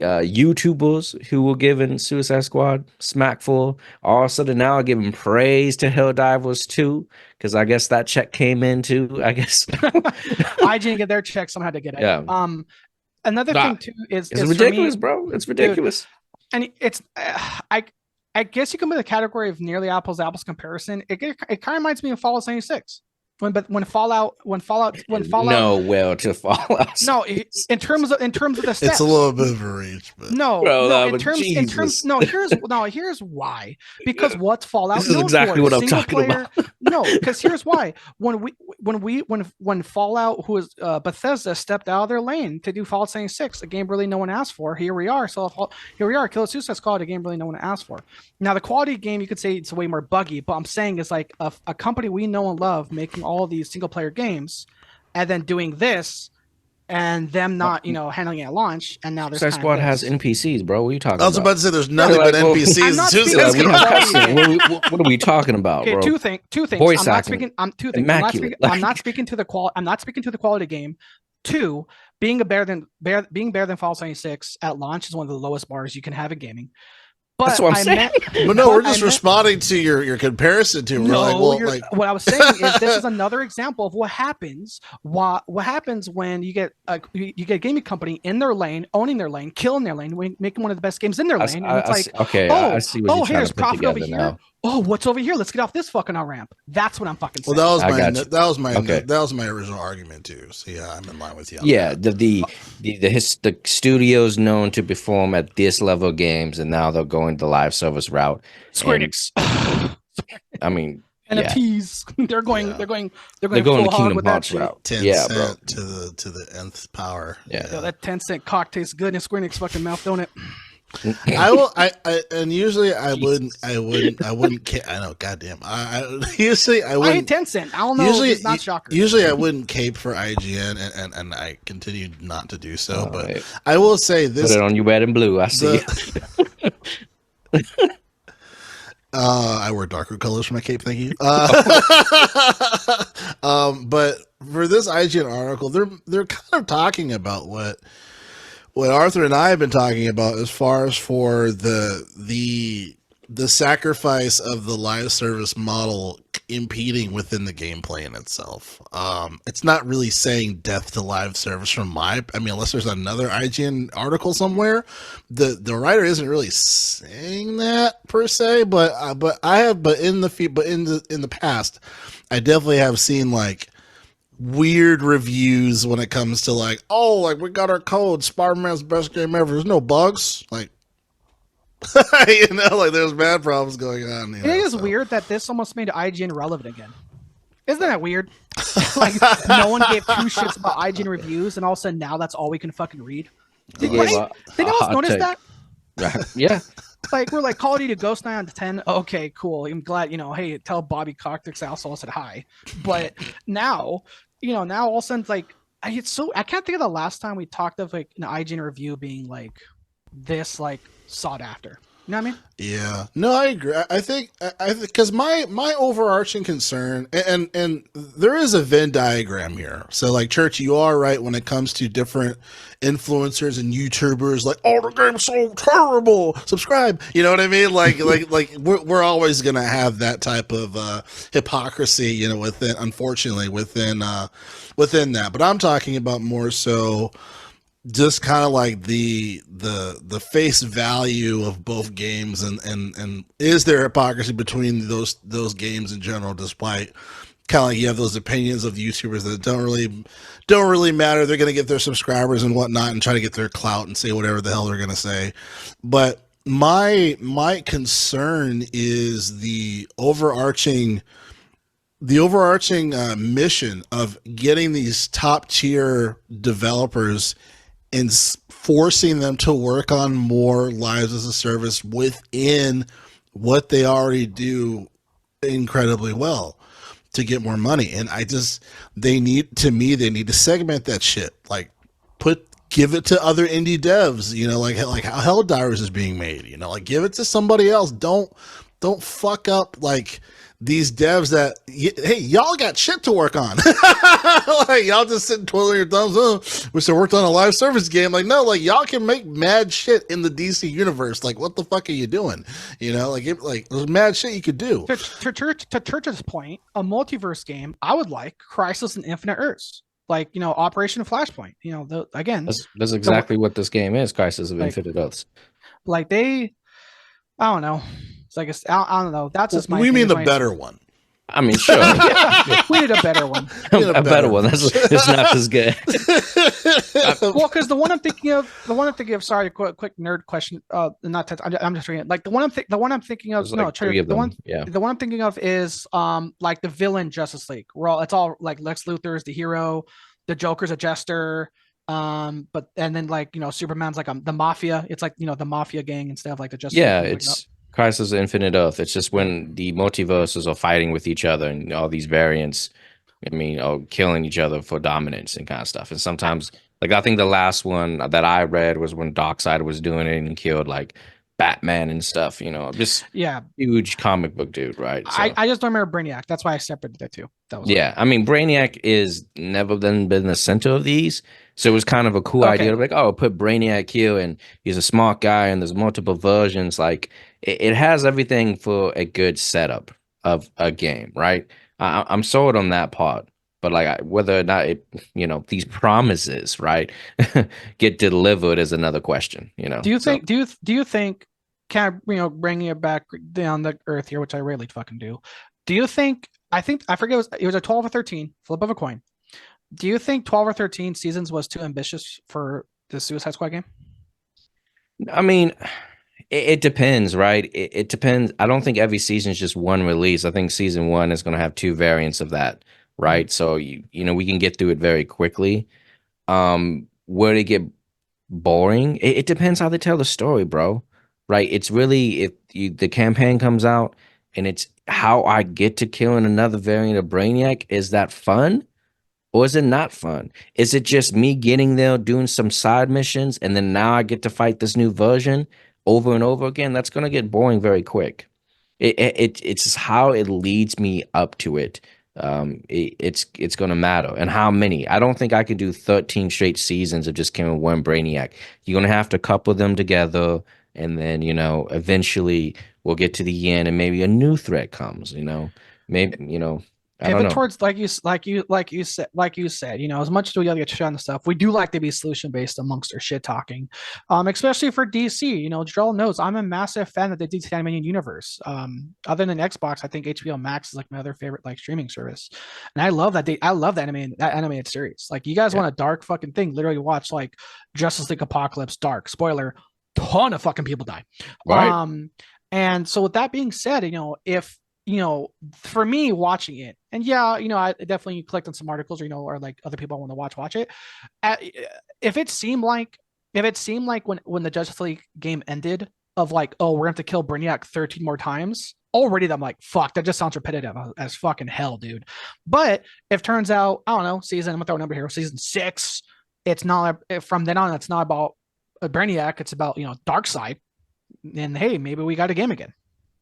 YouTubers who were giving Suicide Squad smack for all of a sudden now are giving praise to Helldivers 2, because I guess that check came in too. I guess I didn't get their check, someone had to get it. Yeah. Another thing too is it's ridiculous, bro. It's ridiculous. Dude, and it's I guess you can put the category of nearly apples to apples comparison. It kind of reminds me of Fallout 76. When Fallout to Fallout. No, in terms of the steps. It's a little bit of a reach, but here's why. Because what's Fallout? This is exactly what I'm talking about. No, because here's why. When Fallout, who is Bethesda, stepped out of their lane to do Fallout 76, a game really no one asked for. Here we are. So here we are. Kill Suicide Squad, a game really no one asked for. Now the quality game, you could say it's way more buggy, but I'm saying is like a company we know and love making all these single player games and then doing this and them not handling it at launch, and now there's Suicide Squad has NPCs, bro. What are you talking about? I was about to say there's nothing but NPCs. What are we talking about, bro? Two things. Voice I'm not speaking. I'm not speaking to the quality game. Two, being better than Fallout 76 at launch is one of the lowest bars you can have in gaming. But that's what I'm saying. But no, we're just responding to your comparison to. What I was saying is this is another example of what happens. What happens when you get a gaming company in their lane, owning their lane, killing their lane, making one of the best games in their lane, and it's I see what you're trying here's to put profit over together here. now. Oh, what's over here? Let's get off this fucking ramp. That's what I'm fucking saying. Well, that was my original argument too. So yeah, I'm in line with you. Yeah, the studios known to perform at this level of games, and now they're going the live service route. Square Enix. I mean, NFTs. Yeah. They're going the Kingdom Hearts route. 10 cent to the nth power. Yeah. That 10-cent cock tastes good in Square Enix fucking mouth, don't it? And usually I wouldn't I know, goddamn. Usually I wouldn't. I hate 10 cent. I don't know. Usually, it's not shocker. Usually I wouldn't cape for IGN, and I continue not to do so. But right. I will say this: put it on your red and blue. I see. I wear darker colors for my cape. Thank you. But for this IGN article, they're kind of talking about what Arthur and I have been talking about as far as for the sacrifice of the live service model impeding within the gameplay in itself. It's not really saying death to live service unless there's another IGN article somewhere. The writer isn't really saying that per se, but in the past, I definitely have seen like weird reviews when it comes to like, oh, like we got our code, Spider-Man's best game ever. There's no bugs, like. Like there's bad problems going on. It is weird that this almost made IGN relevant again. Isn't that weird? Like no one gave two shits about IGN reviews, and all of a sudden now that's all we can fucking read. Did anyone notice that? Yeah. Like we're like Call of Duty Ghost 9 out of 10. Okay, cool. I'm glad, hey, tell Bobby Cocktick's also said hi. But now, now all of a sudden like I can't think of the last time we talked of like an IGN review being like this like sought after. You know what I mean? Yeah. No, I agree. I think because my overarching concern and there is a Venn diagram here. So like Church, you are right when it comes to different influencers and YouTubers like, oh, the game's so terrible. Subscribe. You know what I mean? Like we're always gonna have that type of hypocrisy, unfortunately within that. But I'm talking about more so just kind of like the face value of both games and is there hypocrisy between those games in general, despite kind of like you have those opinions of YouTubers that don't really matter. They're going to get their subscribers and whatnot and try to get their clout and say whatever the hell they're going to say. But my concern is the overarching mission of getting these top tier developers and forcing them to work on more lives as a service within what they already do incredibly well to get more money. And they need to segment that shit. Like give it to other indie devs, like how Helldivers is being made, like give it to somebody else. Don't fuck up like these devs that, hey, y'all got shit to work on. Like y'all just sitting twiddling your thumbs. Oh, we still worked on a live service game. Like no, like y'all can make mad shit in the DC universe. Like what the fuck are you doing? There's mad shit you could do. To Church's point, a multiverse game, I would like Crisis and Infinite Earths. Like Operation Flashpoint. That's exactly what this game is. Crisis of Infinite Earths. Like I don't know. It's like I don't know. That's just my. We mean the better one. I mean, sure. We need a better one. A better one. It's not as good. Well, because the one I'm thinking of. Sorry, quick nerd question. I'm just reading it. Like the one I'm thinking of. No, the one I'm thinking of is like the villain Justice League. It's all like Lex Luthor's the hero, the Joker's a jester. And then like Superman's like the mafia. It's like the mafia gang instead of like the Justice League. Yeah, it's Crisis of Infinite Earth. It's just when the multiverses are fighting with each other and all these variants, killing each other for dominance and kind of stuff. And sometimes, like I think the last one that I read was when Darkseid was doing it and killed like Batman and stuff. Just huge comic book dude, right? So, I just don't remember Brainiac. That's why I separated the two. I mean, Brainiac is never been the center of these. So it was kind of a cool idea to like, put Brainiac here and he's a smart guy and there's multiple versions. Like it has everything for a good setup of a game, right? I'm sold on that part. But like whether or not these promises, right, get delivered is another question. Do you think? Do you think? Kind of bringing it back down the earth here, which I rarely fucking do. Do you think? I forget it was a 12 or 13 flip of a coin. Do you think 12 or 13 seasons was too ambitious for the Suicide Squad game? I mean, it depends, right? It depends. I don't think every season is just one release. I think season 1 is going to have 2 variants of that, right? So we can get through it very quickly. Where it get boring? It depends how they tell the story, bro. Right? It's really the campaign comes out and it's how I get to killing another variant of Brainiac. Is that fun? Or is it not fun? Is it just me getting there, doing some side missions, and then now I get to fight this new version over and over again? That's going to get boring very quick. It's how it leads me up to it. It's going to matter. And how many? I don't think I could do 13 straight seasons of just killing one Brainiac. You're going to have to couple them together, and then, eventually we'll get to the end and maybe a new threat comes, maybe, you know, I don't pivot know. towards like you said, you know, as much as we gotta get shit on the stuff, we do like to be solution based amongst our shit talking, especially for DC. You know, Jarrell knows I'm a massive fan of the DC animated universe. Other than Xbox, I think HBO Max is like my other favorite like streaming service, and I love I love that animated series. Like, you guys Yeah. want a dark fucking thing? Literally watch like Justice League Apocalypse Dark. Spoiler: ton of fucking people die. Right. And so with that being said, you know, if you know, for me watching it, and yeah, you know, I definitely clicked on some articles, or you know, or like other people want to watch it. Uh, if it seemed like when the Justice League game ended, of like, oh, we're going to have to kill Brainiac 13 more times. Already, I'm like, fuck, that just sounds repetitive as fucking hell, dude. But if turns out, I don't know, I'm gonna throw a number here, season 6, it's not from then on. It's not about Brainiac. It's about, you know, Darkseid. And hey, maybe we got a game again,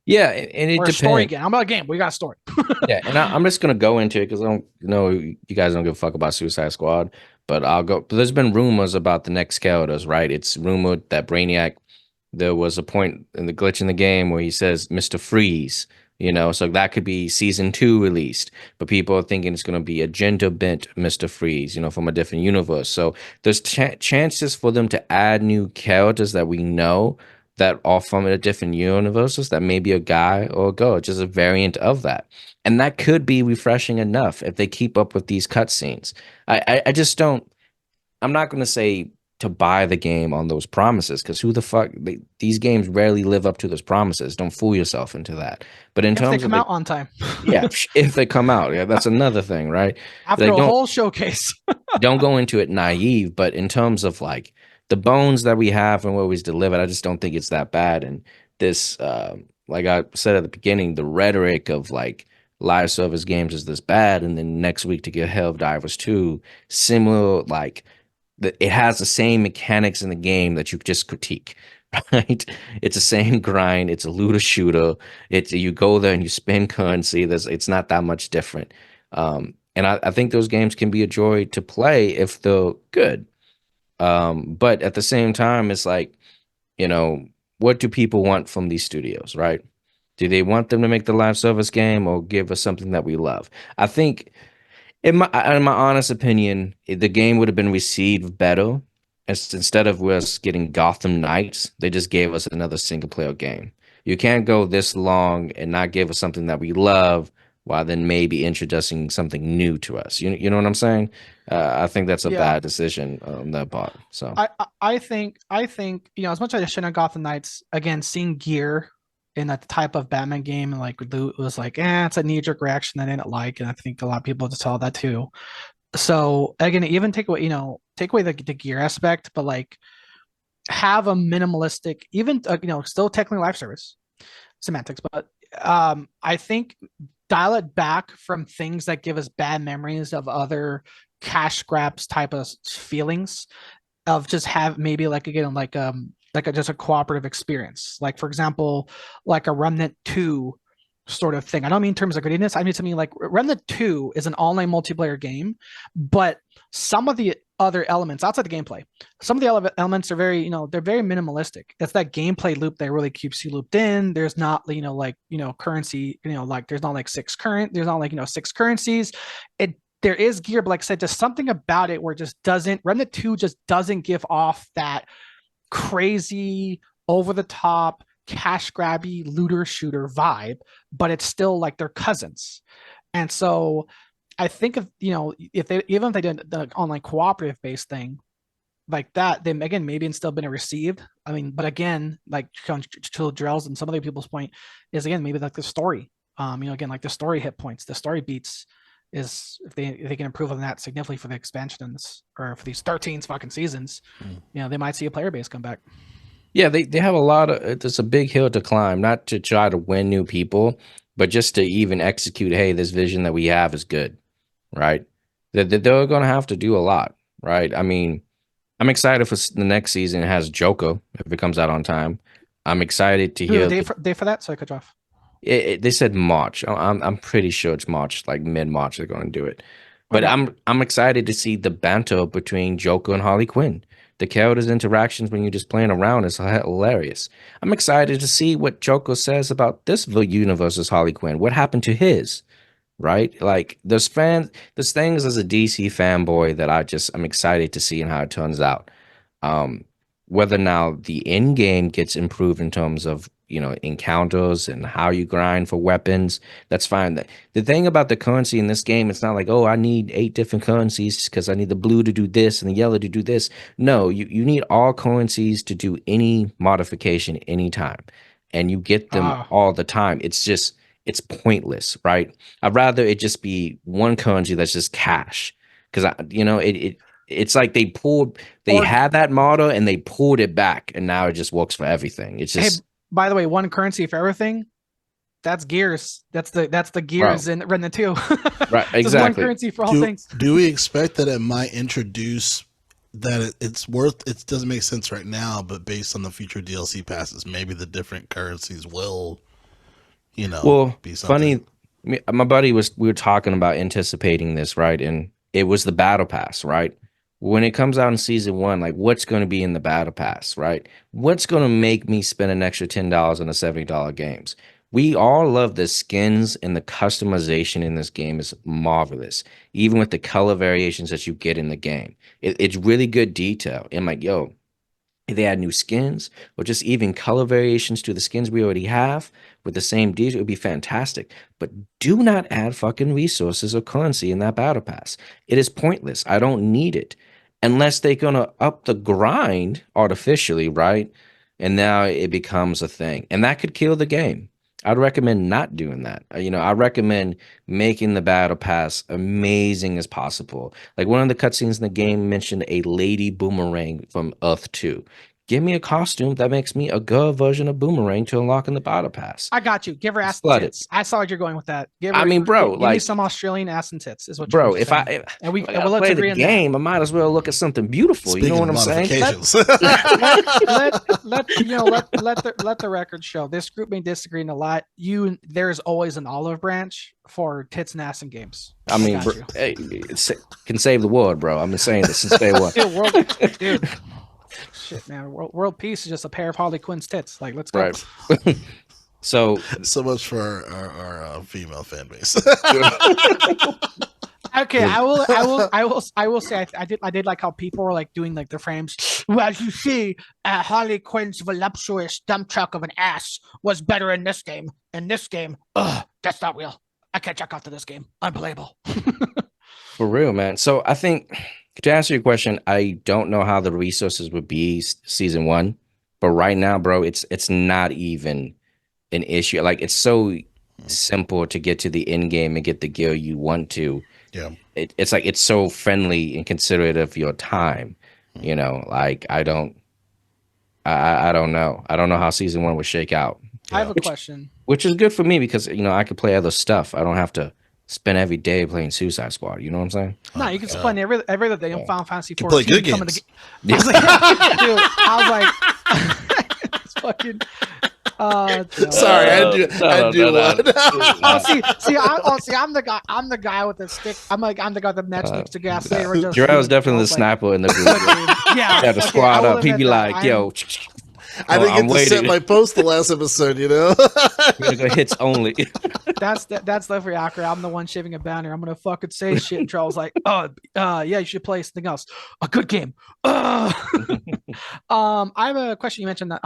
Yeah, and it or a story depends. again. I'm about a game. We got a story. Yeah, and I'm just gonna go into it because I don't know you guys don't give a fuck about Suicide Squad, but I'll go. But there's been rumors about the next characters, right? It's rumored that Brainiac. There was a point in the glitch in the game where he says Mr. Freeze, you know, so that could be season 2 released, but people are thinking it's gonna be a gender bent Mr. Freeze, you know, from a different universe. So there's chances for them to add new characters that we know that are from a different universes that may be a guy or a girl, just a variant of that. And that could be refreshing enough if they keep up with these cutscenes. I just don't. I'm not going to say to buy the game on those promises because who the fuck? These games rarely live up to those promises. Don't fool yourself into that. But in If they terms of come out on time. yeah, if they come out, yeah, that's another thing, right? After Like a don't whole showcase. don't go into it naive, but in terms of like the bones that we have and what was delivered, I just don't think it's that bad. And this, like I said at the beginning, the rhetoric of like live service games is this bad, and then next week to get Helldivers 2, similar, like it has the same mechanics in the game that you just critique. Right, it's the same grind. It's a looter shooter. It's you go there and you spend currency. It's not that much different. And I think those games can be a joy to play if they're good. But at the same time, it's like, you know, what do people want from these studios, right? Do they want them to make the live service game or give us something that we love? I think, in my honest opinion, the game would have been received better instead of us getting Gotham Knights. They just gave us another single player game. You can't go this long and not give us something that we love while then maybe introducing something new to us. You know what I'm saying? I think that's a Yeah. bad decision on that part. So I think you know, as much as I shouldn't have Gotham Knights, again, seeing gear in that type of Batman game, like Loot, was like, it's a knee jerk reaction I didn't like, and I think a lot of people just saw that too. So again, even take away the gear aspect, but like have a minimalistic, even you know, still technically live service semantics, but I think dial it back from things that give us bad memories of other cash grabs type of feelings, of just have maybe like, again, like just a cooperative experience, like for example, like a Remnant 2 sort of thing. I don't mean in terms of grittiness. I mean something like Remnant 2 is an online multiplayer game, but some of the other elements outside the gameplay, some of the elements are very, you know, they're very minimalistic. It's that gameplay loop that really keeps you looped in. There's not, you know, like, you know, currency, you know, like there's not like there's not like, you know, 6 currencies. There is gear, but like I said, just something about it where it just doesn't, Remnant 2 just doesn't give off that crazy, over the top, cash grabby looter shooter vibe, but it's still like they're cousins. And so I think, if you know, if they, even if they did the online cooperative based thing like that, then again, maybe it's still been received. I mean, but again, like to Drell's and some other people's point is, again, maybe like the story. You know, again, like the story hit points, the story beats is, if they can improve on that significantly for the expansions, or for these 13 fucking seasons, you know, they might see a player base come back. yeah, they have a lot of, it's a big hill to climb, not to try to win new people, but just to even execute, hey, this vision that we have is good, right? They're going to have to do a lot, right? I mean, I'm excited for the next season. It has Joker if it comes out on time. I'm excited to hear. Day for that, so I cut you off. They said March. I'm pretty sure it's March, like mid-March they're going to do it. But Okay. I'm excited to see the banter between Joker and Harley Quinn. The characters' interactions when you're just playing around is hilarious. I'm excited to see what Joker says about this universe's Harley Quinn. What happened to his? right? Like there's things as a DC fanboy that I'm excited to see and how it turns out. Um, whether now the end game gets improved in terms of encounters and how you grind for weapons, that's fine. The thing about the currency in this game, it's not like, oh, I need 8 different currencies because I need the blue to do this and the yellow to do this. No, you need all currencies to do any modification anytime, and you get them Ah, all the time. It's pointless, right? I'd rather it just be one currency that's just cash, because it's like they or had that model and they pulled it back, and now it just works for everything. It's hey, just by the way, one currency for everything. That's gears. That's the bro, gears in Remnant 2. right? Just one Exactly. currency for all Do things. do we expect that it might introduce that it's worth? It doesn't make sense right now, but based on the future DLC passes, maybe the different currencies will, Well, be something. funny, my buddy we were talking about anticipating this, right? And it was the battle pass, right? When it comes out in season 1, like what's going to be in the battle pass, right? What's going to make me spend an extra $10 on the $70 games? We all love the skins, and the customization in this game is marvelous, even with the color variations that you get in the game. It's really good detail. And like, yo, if they add new skins or just even color variations to the skins we already have with the same detail, it would be fantastic. But do not add fucking resources or currency in that battle pass. It is pointless. I don't need it unless they're gonna up the grind artificially, right? And now it becomes a thing, and that could kill the game. I'd recommend not doing that. I recommend making the battle pass amazing as possible. Like one of the cutscenes in the game mentioned a lady boomerang from Earth 2. Give me a costume that makes me a girl version of Boomerang to unlock in the battle pass. I got you. Give her ass and Flood it. tits. I saw what you're going with that. Give her. I mean, bro, give me like, some Australian ass and tits. Is what bro, you're if saying. I and we if I and gotta let's play the agree on that. game, I might as well look at something beautiful. Speaking You know of what I'm saying? modifications, Let the record show. This group may disagree in a lot. There's always an olive branch for tits and ass in games. I mean, got bro, you. hey, can save the world, bro. I'm just saying this since day one. Dude, shit, man. World peace is just a pair of Harley Quinn's tits. Like, let's go. Right. So so much for our female fan base. Okay, I will say I did like how people were like doing like the frames. Well, as you see, Harley Quinn's voluptuous dump truck of an ass was better in this game. In this game, that's not real. I can't check out to this game. Unplayable. for real, man. So I think to answer your question, I don't know how the resources would be season 1, but right now, bro, it's not even an issue. Like it's so simple to get to the end game and get the gear you want to. Yeah. It's like it's so friendly and considerate of your time. Like I don't know. I don't know how season 1 would shake out. I have a question. Which is good for me because I could play other stuff. I don't have to spend every day playing Suicide Squad. You know what I'm saying? No, you can spend every other day on Final Fantasy 14. play good coming games. I was like, dude, I was like, it's fucking. Sorry, I do one. See, I'm the guy with the stick. I'm the guy with the next to gas. Jarrell's definitely the sniper in the group. Yeah, Yeah, the squad up. He'd be like, yo, I didn't I'm get to set my post the last episode, We're gonna go hits only. That's definitely accurate. I'm the one shaving a banner. I'm gonna fucking say shit. And Charles like, yeah, you should play something else. A good game. I have a question. You mentioned that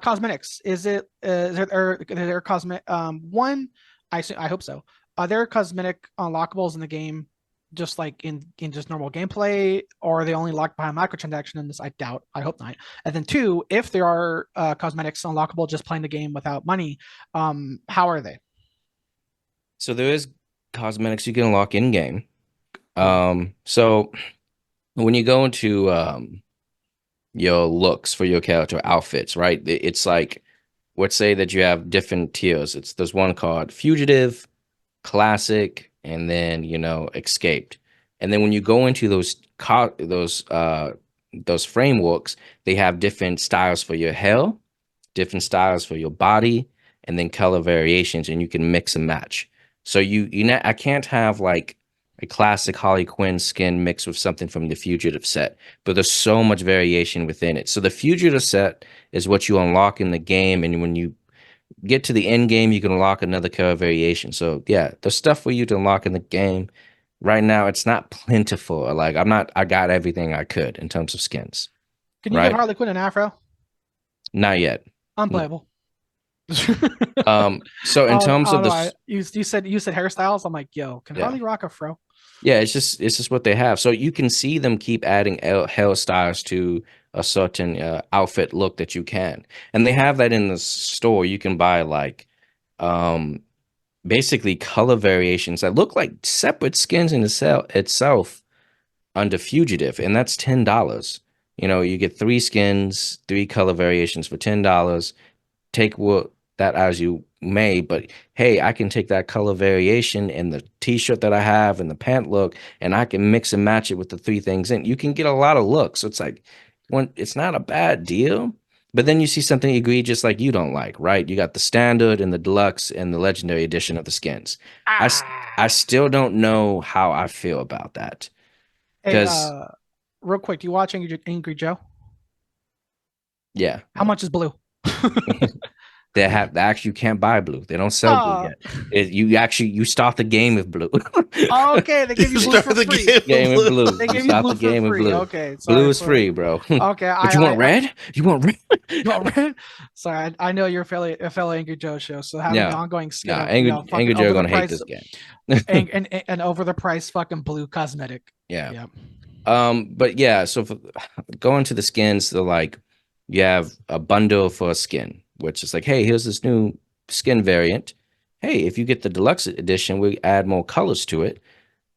cosmetics. Is there cosmetic? One, I hope so. Are there cosmetic unlockables in the game, just like in just normal gameplay, or are they only locked behind microtransaction in this? I doubt. I hope not. And then two, if there are cosmetics unlockable just playing the game without money, how are they? So there is cosmetics you can unlock in game. So when you go into your looks for your character outfits, right? It's like, let's say that you have different tiers. There's one called Fugitive, Classic, and then Escaped. And then when you go into those frameworks, they have different styles for your hair, different styles for your body, and then color variations, and you can mix and match. So I can't have like a classic Harley Quinn skin mixed with something from the Fugitive set, but there's so much variation within it. So the Fugitive set is what you unlock in the game, and when you get to the end game, you can unlock another color variation. So yeah, there's stuff for you to unlock in the game. Right now, it's not plentiful. Like I got everything I could in terms of skins. Can you give Right? Harley Quinn an afro? Not yet. Unplayable. So in terms of the you said hairstyles. I'm like, yo, can Yeah. Harley rock a fro? Yeah, it's just what they have. So you can see them keep adding hairstyles to a certain outfit look that you can, and they have that in the store. You can buy like um basically color variations that look like separate skins in itself under Fugitive, and that's $10. You know, you get 3 skins, 3 color variations for $10. Take what that as you may, but hey, I can take that color variation and the t-shirt that I have and the pant look, and I can mix and match it with the 3 things in. You can get a lot of looks. So it's like it's not a bad deal. But then you see something egregious like you don't like, right? You got the standard and the deluxe and the legendary edition of the skins. I still don't know how I feel about that. Hey, Because real quick, do you watch Angry Joe? yeah, How much is blue? they actually you can't buy blue. They don't sell blue yet. You start the game with blue. Okay, they give you blue for free. Game with blue. They give you blue for free. Okay, sorry, blue is free, bro. Okay, but you want red? You want red? You want red? Sorry, I know you're a fellow Angry Joe show, so having an ongoing skin. Angry Joe gonna hate this game. and over the price fucking blue cosmetic. Yeah. But yeah, so going to the skins, they're like you have a bundle for a skin, which is like, hey, here's this new skin variant. Hey, if you get the deluxe edition, we add more colors to it.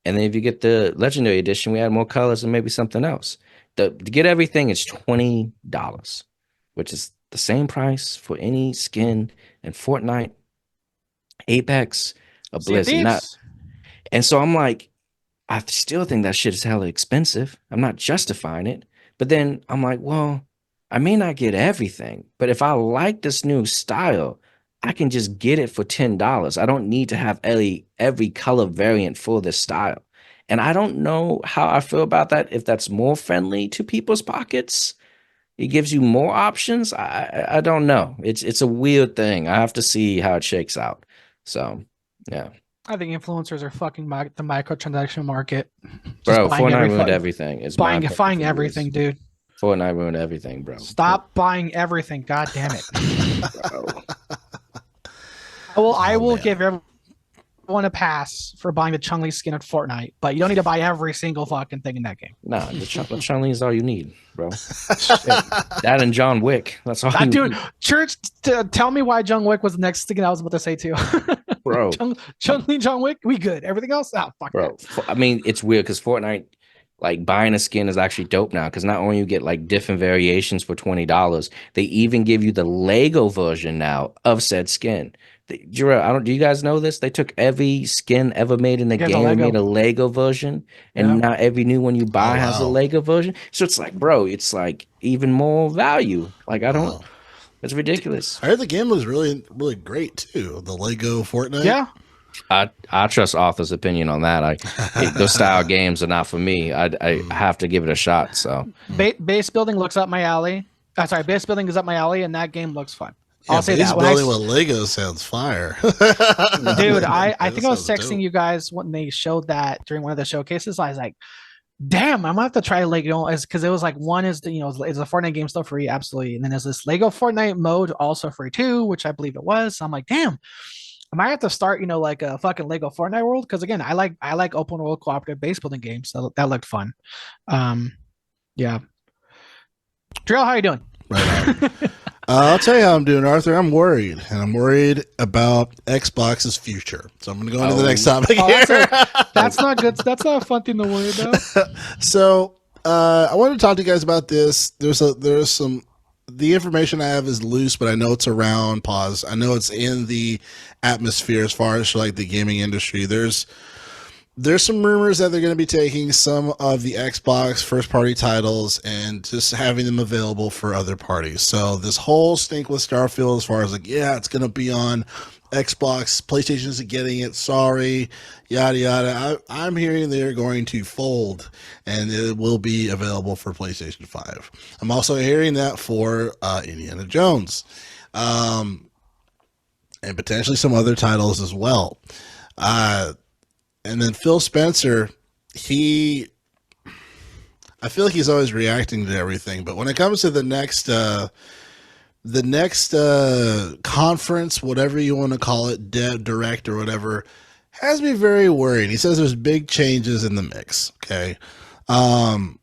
And then if you get the legendary edition, we add more colors and maybe something else. To get everything is $20, which is the same price for any skin in Fortnite, Apex, or Blizzard. And so I'm like, I still think that shit is hella expensive. I'm not justifying it. But then I'm like, well, I may not get everything, but if I like this new style, I can just get it for $10. I don't need to have every color variant for this style. And I don't know how I feel about that. If that's more friendly to people's pockets, it gives you more options. I don't know. It's a weird thing. I have to see how it shakes out. So yeah. I think influencers are fucking the microtransaction market. Bro, Fortnite ruined everything. It's buying everything, dude. Fortnite ruined everything, bro. Stop buying everything. God damn it. I will give everyone a pass for buying the Chun-Li skin at Fortnite, but you don't need to buy every single fucking thing in that game. Nah, the Chun-Li is all you need, bro. That and John Wick. That's all you dude, need. Church, tell me why John Wick was the next thing I was about to say too. Bro. Chun-Li, John Wick, we good. Everything else? Oh, fuck bro. I mean, it's weird because Fortnite, like buying a skin is actually dope now because not only you get like different variations for $20, they even give you the Lego version now of said skin. Do you guys know this? They took every skin ever made in the game and made a Lego version, and now every new one you buy has a Lego version. So it's like, bro, it's like even more value. Like it's ridiculous. I heard the game was really, really great too. The Lego Fortnite. Yeah. I trust Arthur's opinion on that. Those style games are not for me. I have to give it a shot. So base building looks up my alley. Base building is up my alley, and that game looks fun. Yeah, I'll say base that. Building with Lego sounds fire. Dude, I think I was texting you guys when they showed that during one of the showcases. I was like, damn, I'm gonna have to try Lego, because it was like one is is a Fortnite game still free, absolutely, and then there's this Lego Fortnite mode also free too, which I believe it was. So I'm like, damn, I might have to start, like a fucking Lego Fortnite world, because again, I like open world cooperative base building games. So that looked fun. Yeah. Drill, how you doing? Right on. I'll tell you how I'm doing, Arthur. I'm worried, and I'm worried about Xbox's future. So I'm going to go into the next topic here. That's not good. That's not a fun thing to worry about. So I wanted to talk to you guys about this. There's some. The information I have is loose, but I know it's around. Pause. I know it's in the atmosphere as far as like the gaming industry. There's some rumors that they're going to be taking some of the Xbox first-party titles and just having them available for other parties. So this whole stink with Starfield, as far as like, yeah, it's going to be on Xbox, PlayStation isn't getting it, sorry, yada yada. I'm hearing they're going to fold, and it will be available for PlayStation 5. I'm also hearing that for Indiana Jones. and potentially some other titles as well. Uh, and then Phil Spencer, he, I feel like he's always reacting to everything, but when it comes to the next conference, whatever you want to call it, direct or whatever, has me very worried. He says there's big changes in the mix. Okay, um,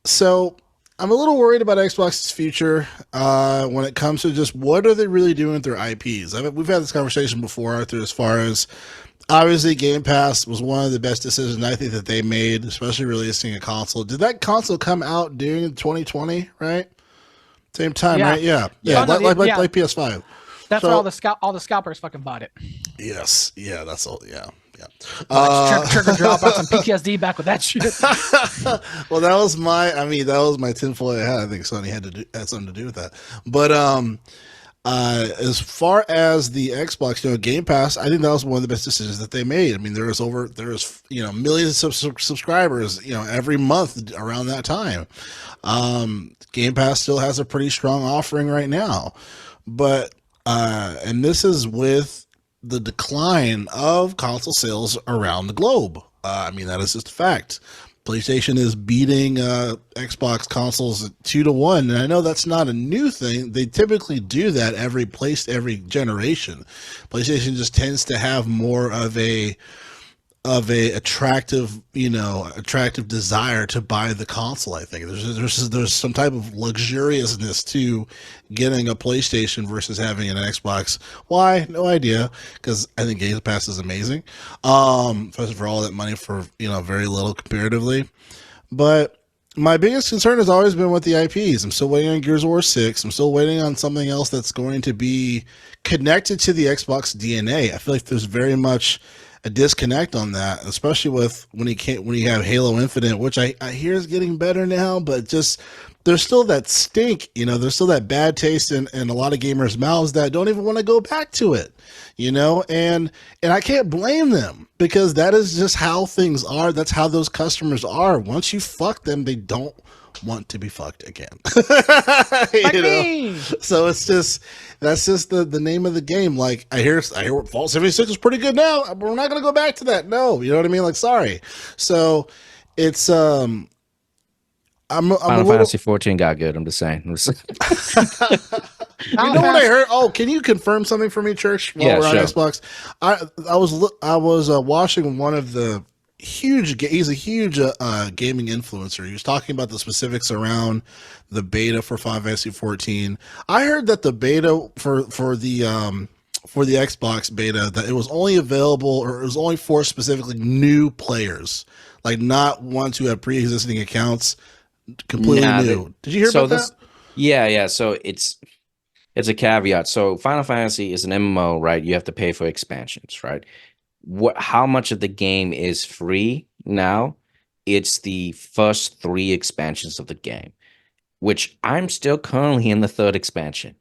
so I'm a little worried about Xbox's future when it comes to just what are they really doing with their IPs. We've had this conversation before, Arthur, as far as obviously Game Pass was one of the best decisions I think that they made, especially releasing a console. Did that console come out during 2020, right? Same time, Yeah. right? Yeah. Yeah. Like PS5. That's So- why all the scalpers fucking bought it. Yes. Yeah, that's all. Yeah. Yeah. Trigger drop out some PTSD back with that shit. Well, that was my tinfoil hat. I think Sony had something to do with that. But as far as the Xbox, Game Pass, I think that was one of the best decisions that they made. I mean, there was millions of subscribers, every month around that time. Game Pass still has a pretty strong offering right now, but and this is with the decline of console sales around the globe. That is just a fact. PlayStation is beating Xbox consoles 2-1, and I know that's not a new thing. They typically do that every generation. PlayStation just tends to have more of a attractive desire to buy the console. I think there's some type of luxuriousness to getting a PlayStation versus having an Xbox. Why? No idea, because I think Game Pass is amazing, especially for all that money for very little comparatively. But my biggest concern has always been with the IPs. I'm still waiting on Gears of War 6. I'm still waiting on something else that's going to be connected to the Xbox DNA. I feel like there's very much a disconnect on that, especially with when you have Halo Infinite, which I hear is getting better now, but just there's still that stink, there's still that bad taste in a lot of gamers' mouths that don't even want to go back to it, and I can't blame them, because that is just how things are. That's how those customers are. Once you fuck them, they don't want to be fucked again. So that's just the name of the game. Like I hear Fallout 76 is pretty good now, but we're not gonna go back to that. No, you know what I mean? Like, sorry. So it's I'm Final Fantasy 14 got good. I'm just saying. You know what I heard? Oh, can you confirm something for me, Church? While we're on Xbox, I was watching one of the he's a huge gaming influencer. He was talking about the specifics around the beta for Final Fantasy 14. I heard that the beta for the Xbox beta, that it was only available, or it was only for specifically new players, like not ones who have pre-existing accounts, completely new. Did you hear about that? Yeah. So it's a caveat. So Final Fantasy is an MMO, right? You have to pay for expansions, right? How much of the game is free now? It's the first 3 expansions of the game, which I'm still currently in the 3rd expansion.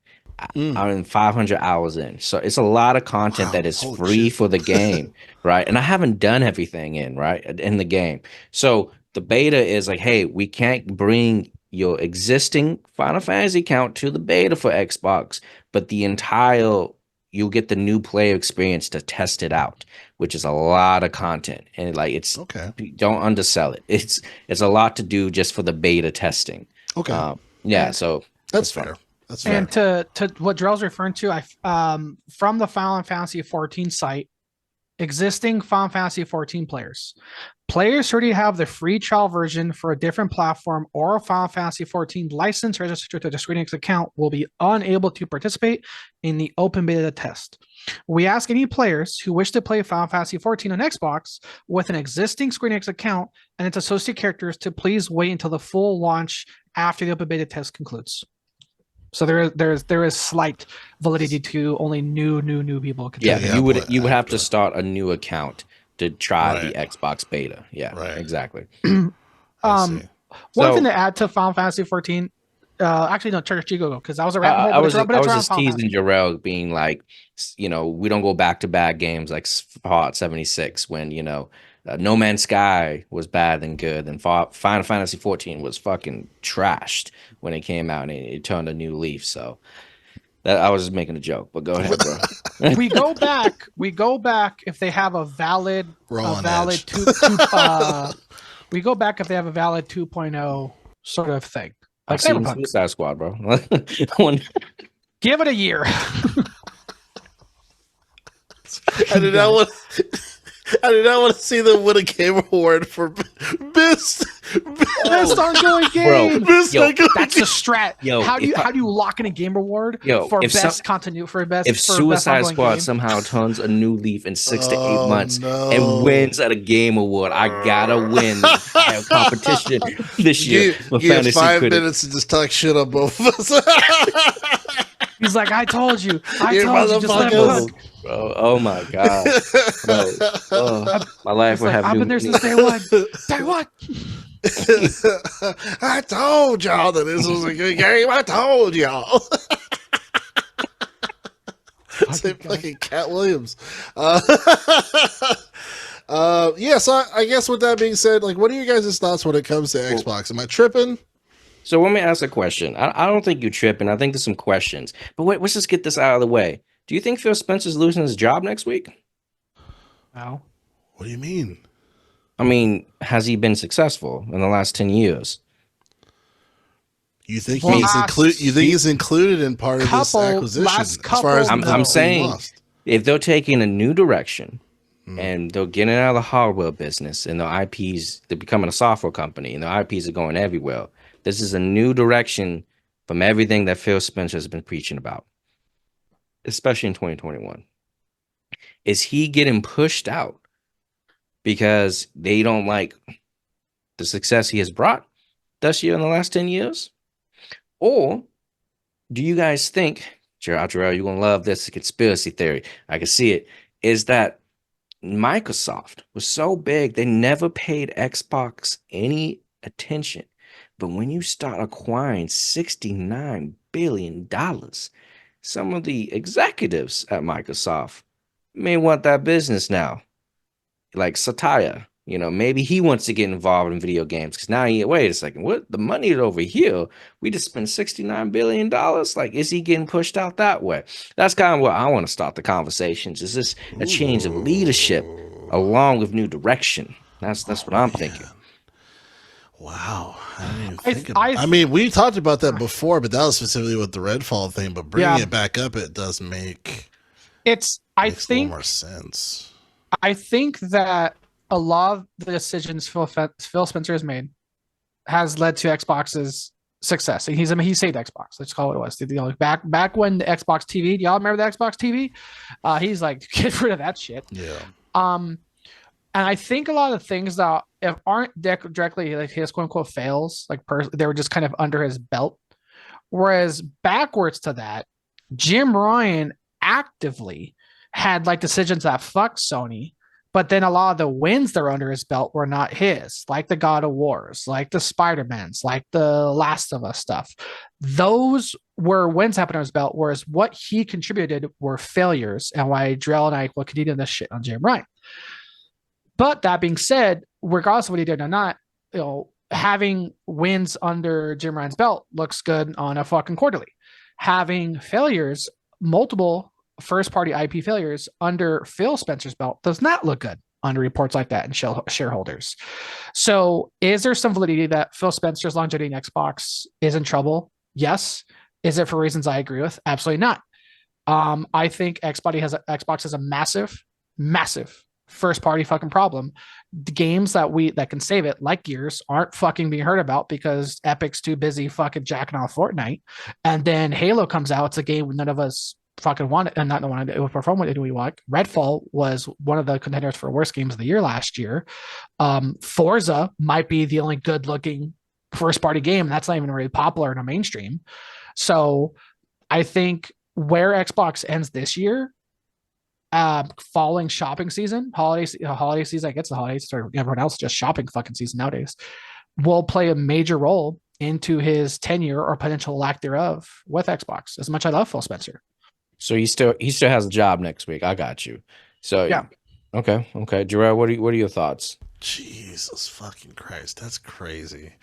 I'm 500 hours in, so it's a lot of content that is free for the game, right? And I haven't done everything in the game. So the beta is like, hey, we can't bring your existing Final Fantasy account to the beta for Xbox, but you'll get the new player experience to test it out, which is a lot of content. And it's okay. Don't undersell it. It's a lot to do just for the beta testing. Okay. So that's fair. That's fair. And to what Drell's referring to, from the Final Fantasy 14 site, existing Final Fantasy 14 players who already have the free trial version for a different platform or a Final Fantasy 14 license registered to the Square Enix account will be unable to participate in the open beta test. We ask any players who wish to play Final Fantasy 14 on Xbox with an existing Square Enix account and its associated characters to please wait until the full launch after the open beta test concludes. So there is slight validity to only new people. You would have to start a new account to try the Xbox beta. Yeah, right. Exactly. One thing to add to Final Fantasy 14. Actually, no, Church, you go, because I was around. I was just teasing Jarrell, being like, we don't go back to bad games like Fallout 76 when No Man's Sky was bad and good, and Final Fantasy 14 was fucking trashed when it came out, and it turned a new leaf. So That I was just making a joke, but go ahead, bro. We go back if they have a valid We're all a on valid edge. we go back if they have a valid 2.0 sort of thing. Like I've seen Cyberpunk. Suicide Squad, bro. Give it a year. I did not want. I did not want to see them win a game award for best ongoing game. best Yo, ongoing That's the strat. Yo, how do if you lock in a game award Yo, for if best some- continuity for best if for best Suicide ongoing Squad game? somehow turns a new leaf in 6 to 8 Oh, months no. and wins at a game award, I gotta win the entire competition this year. Give 5 minutes to just talk shit on both of us. He's like, I told you. You Just let him motherfuckers. cook. Bro, oh my god, bro. Oh, my life It's would like, have I've new been there meaning. since day one. Day one. I told y'all that this was a good game. I told y'all. Say fucking Cat Williams. Yeah, so I guess with that being said, like, what are you guys' thoughts when it comes to Xbox? Am I tripping? So let me ask a question. I don't think you're tripping. I think there's some questions. But wait, let's just get this out of the way. Do you think Phil Spencer's losing his job next week? No. What do you mean? I mean, has he been successful in the last 10 years? You think Well, he's included in part of this acquisition? last As far as couple, I'm no. saying lost? if they're taking a new direction and they're getting out of the hardware business and their IPs, they're becoming a software company and their IPs are going everywhere. This is a new direction from everything that Phil Spencer has been preaching about, especially in 2021. Is he getting pushed out because they don't like the success he has brought this year in the last 10 years? Or do you guys think, Gerald, you're going to love this conspiracy theory, I can see it, is that Microsoft was so big, they never paid Xbox any attention. But when you start acquiring $69 billion, some of the executives at Microsoft may want that business now. Like Satya, maybe he wants to get involved in video games because now wait a second, what the money is over here? We just spent $69 billion. Like, is he getting pushed out that way? That's kind of what I want to start the conversations. Is this a change of leadership along with new direction? That's what I'm thinking. Wow. I didn't even I- think about I- I mean, we talked about that before, but that was specifically with the Redfall thing. But bringing Yeah. it back up, it does make I makes a little think more sense. I think that a lot of the decisions Phil Spencer has made has led to Xbox's success. He saved Xbox. Let's call it what it was. Back when the Xbox TV, do y'all remember the Xbox TV? He's like, get rid of that shit. Yeah. And I think a lot of things that aren't directly like his quote unquote fails, like they were just kind of under his belt. Whereas backwards to that, Jim Ryan actively had like decisions that fucked Sony, but then a lot of the wins that are under his belt were not his, like the God of Wars, like the Spider-Mans, like the Last of Us stuff. Those were wins happened on his belt, whereas what he contributed were failures, and why Drell and I will continue this shit on Jim Ryan. But that being said, regardless of what he did or not, having wins under Jim Ryan's belt looks good on a fucking quarterly. Having failures, multiple first-party IP failures under Phil Spencer's belt does not look good under reports like that and shareholders. So is there some validity that Phil Spencer's longevity in Xbox is in trouble? Yes. Is it for reasons I agree with? Absolutely not. I think Xbox has a massive first-party fucking problem. The games that can save it, like Gears, aren't fucking being heard about because Epic's too busy fucking jacking off Fortnite. And then Halo comes out. It's a game none of us fucking wanted, and not the one to perform what we want. Redfall was one of the contenders for worst games of the year last year. Forza might be the only good-looking first-party game, and that's not even really popular in the mainstream. So I think where Xbox ends this year, falling shopping season, holiday season, I guess the holidays, or everyone else just shopping fucking season nowadays, will play a major role into his tenure or potential lack thereof with Xbox. As much as I love Phil Spencer. So he still has a job next week. I got you. So Yeah. Okay. Jarrell, what are your thoughts? Jesus fucking Christ, that's crazy.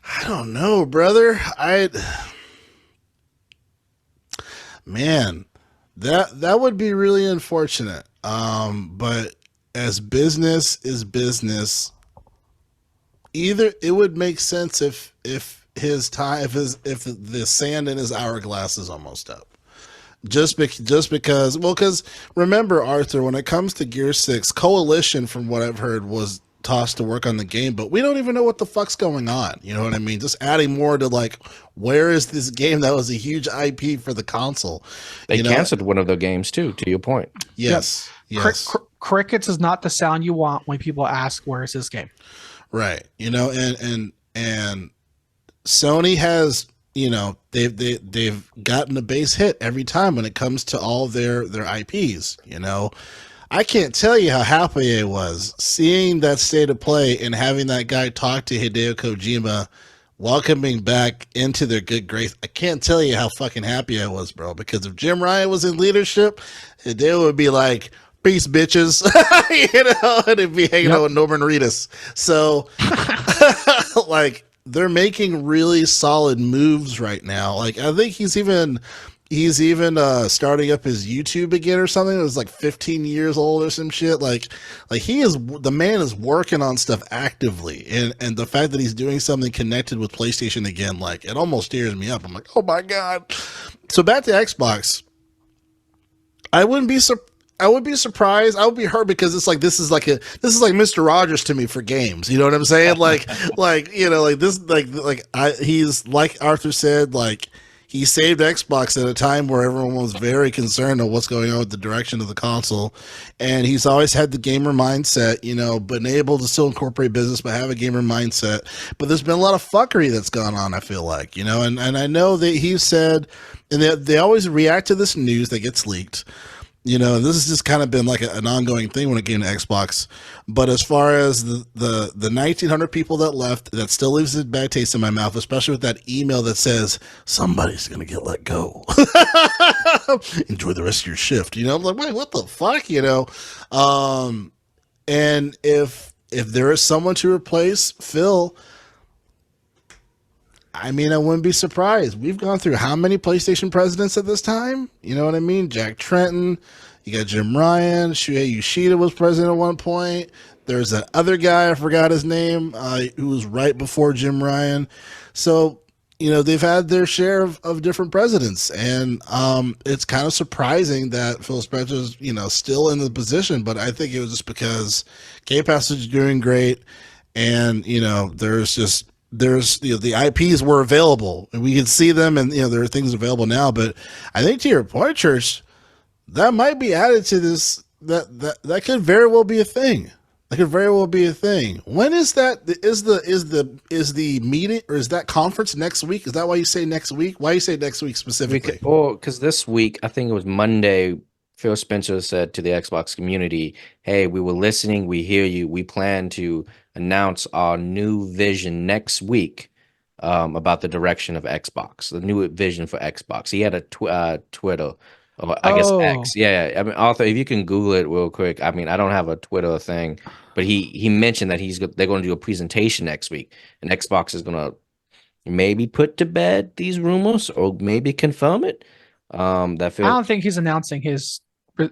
I don't know, brother. Man, that would be really unfortunate. But as business is business, either it would make sense if his time if the sand in his hourglass is almost up. Just because, well, because remember, Arthur, when it comes to Gear 6, Coalition, from what I've heard, was tossed to work on the game, but we don't even know what the fuck's going on. You know what I mean? Just adding more to, like, where is this game that was a huge IP for the console? They canceled one of the games too, to your point. Yes. Yep. Yes. Crickets is not the sound you want when people ask, where is this game? Right. You know, and Sony has, you know, they've gotten a base hit every time when it comes to all their IPs. You know, I can't tell you how happy I was seeing that state of play and having that guy talk to Hideo Kojima, welcoming back into their good grace. I can't tell you how fucking happy I was, bro. Because if Jim Ryan was in leadership, Hideo would be like, "Peace, bitches," you know, and it'd be hanging out with Norman Reedus. So, like, they're making really solid moves right now. Like, I think he's even starting up his YouTube again or something. It was like 15 years old or some shit. Like the man is working on stuff actively, and the fact that he's doing something connected with PlayStation again, like, it almost tears me up. I'm like, oh my god. So back to Xbox. I would be surprised. I would be hurt because it's like this is like Mr. Rogers to me for games. You know what I'm saying? Like you know, like this, he's like Arthur said, like, he saved Xbox at a time where everyone was very concerned of what's going on with the direction of the console, and he's always had the gamer mindset, you know, been able to still incorporate business but have a gamer mindset. But there's been a lot of fuckery that's gone on, I feel like, you know, and I know that he said, and they always react to this news that gets leaked. You know, this has just kind of been like an ongoing thing when it came to Xbox. But as far as the 1,900 people that left, that still leaves a bad taste in my mouth, especially with that email that says somebody's going to get let go. Enjoy the rest of your shift. You know, I'm like, wait, what the fuck? You know, and if there is someone to replace Phil, I mean, I wouldn't be surprised. We've gone through how many PlayStation presidents at this time? You know what I mean? Jack Tretton, you got Jim Ryan, Shuhei Yoshida was president at one point. There's that other guy, I forgot his name, who was right before Jim Ryan. So, you know, they've had their share of different presidents. And it's kind of surprising that Phil Spencer's, you know, still in the position. But I think it was just because Game Pass is doing great. And, you know, you know, the IPs were available and we could see them, and, you know, there are things available now. But I think, to your point, Church, that might be added to this. That could very well be a thing. That could very well be a thing. When is that? Is the meeting, or is that conference next week? Is that why you say next week? Why you say next week specifically? Because this week, I think it was Monday, Phil Spencer said to the Xbox community, "Hey, we were listening. We hear you. We plan to announce our new vision next week about the direction of Xbox, the new vision for Xbox." He had a Twitter, or I guess X. Yeah, I mean, Arthur, if you can Google it real quick. I mean, I don't have a Twitter thing, but he mentioned that they're going to do a presentation next week, and Xbox is going to maybe put to bed these rumors or maybe confirm it. I don't think he's announcing his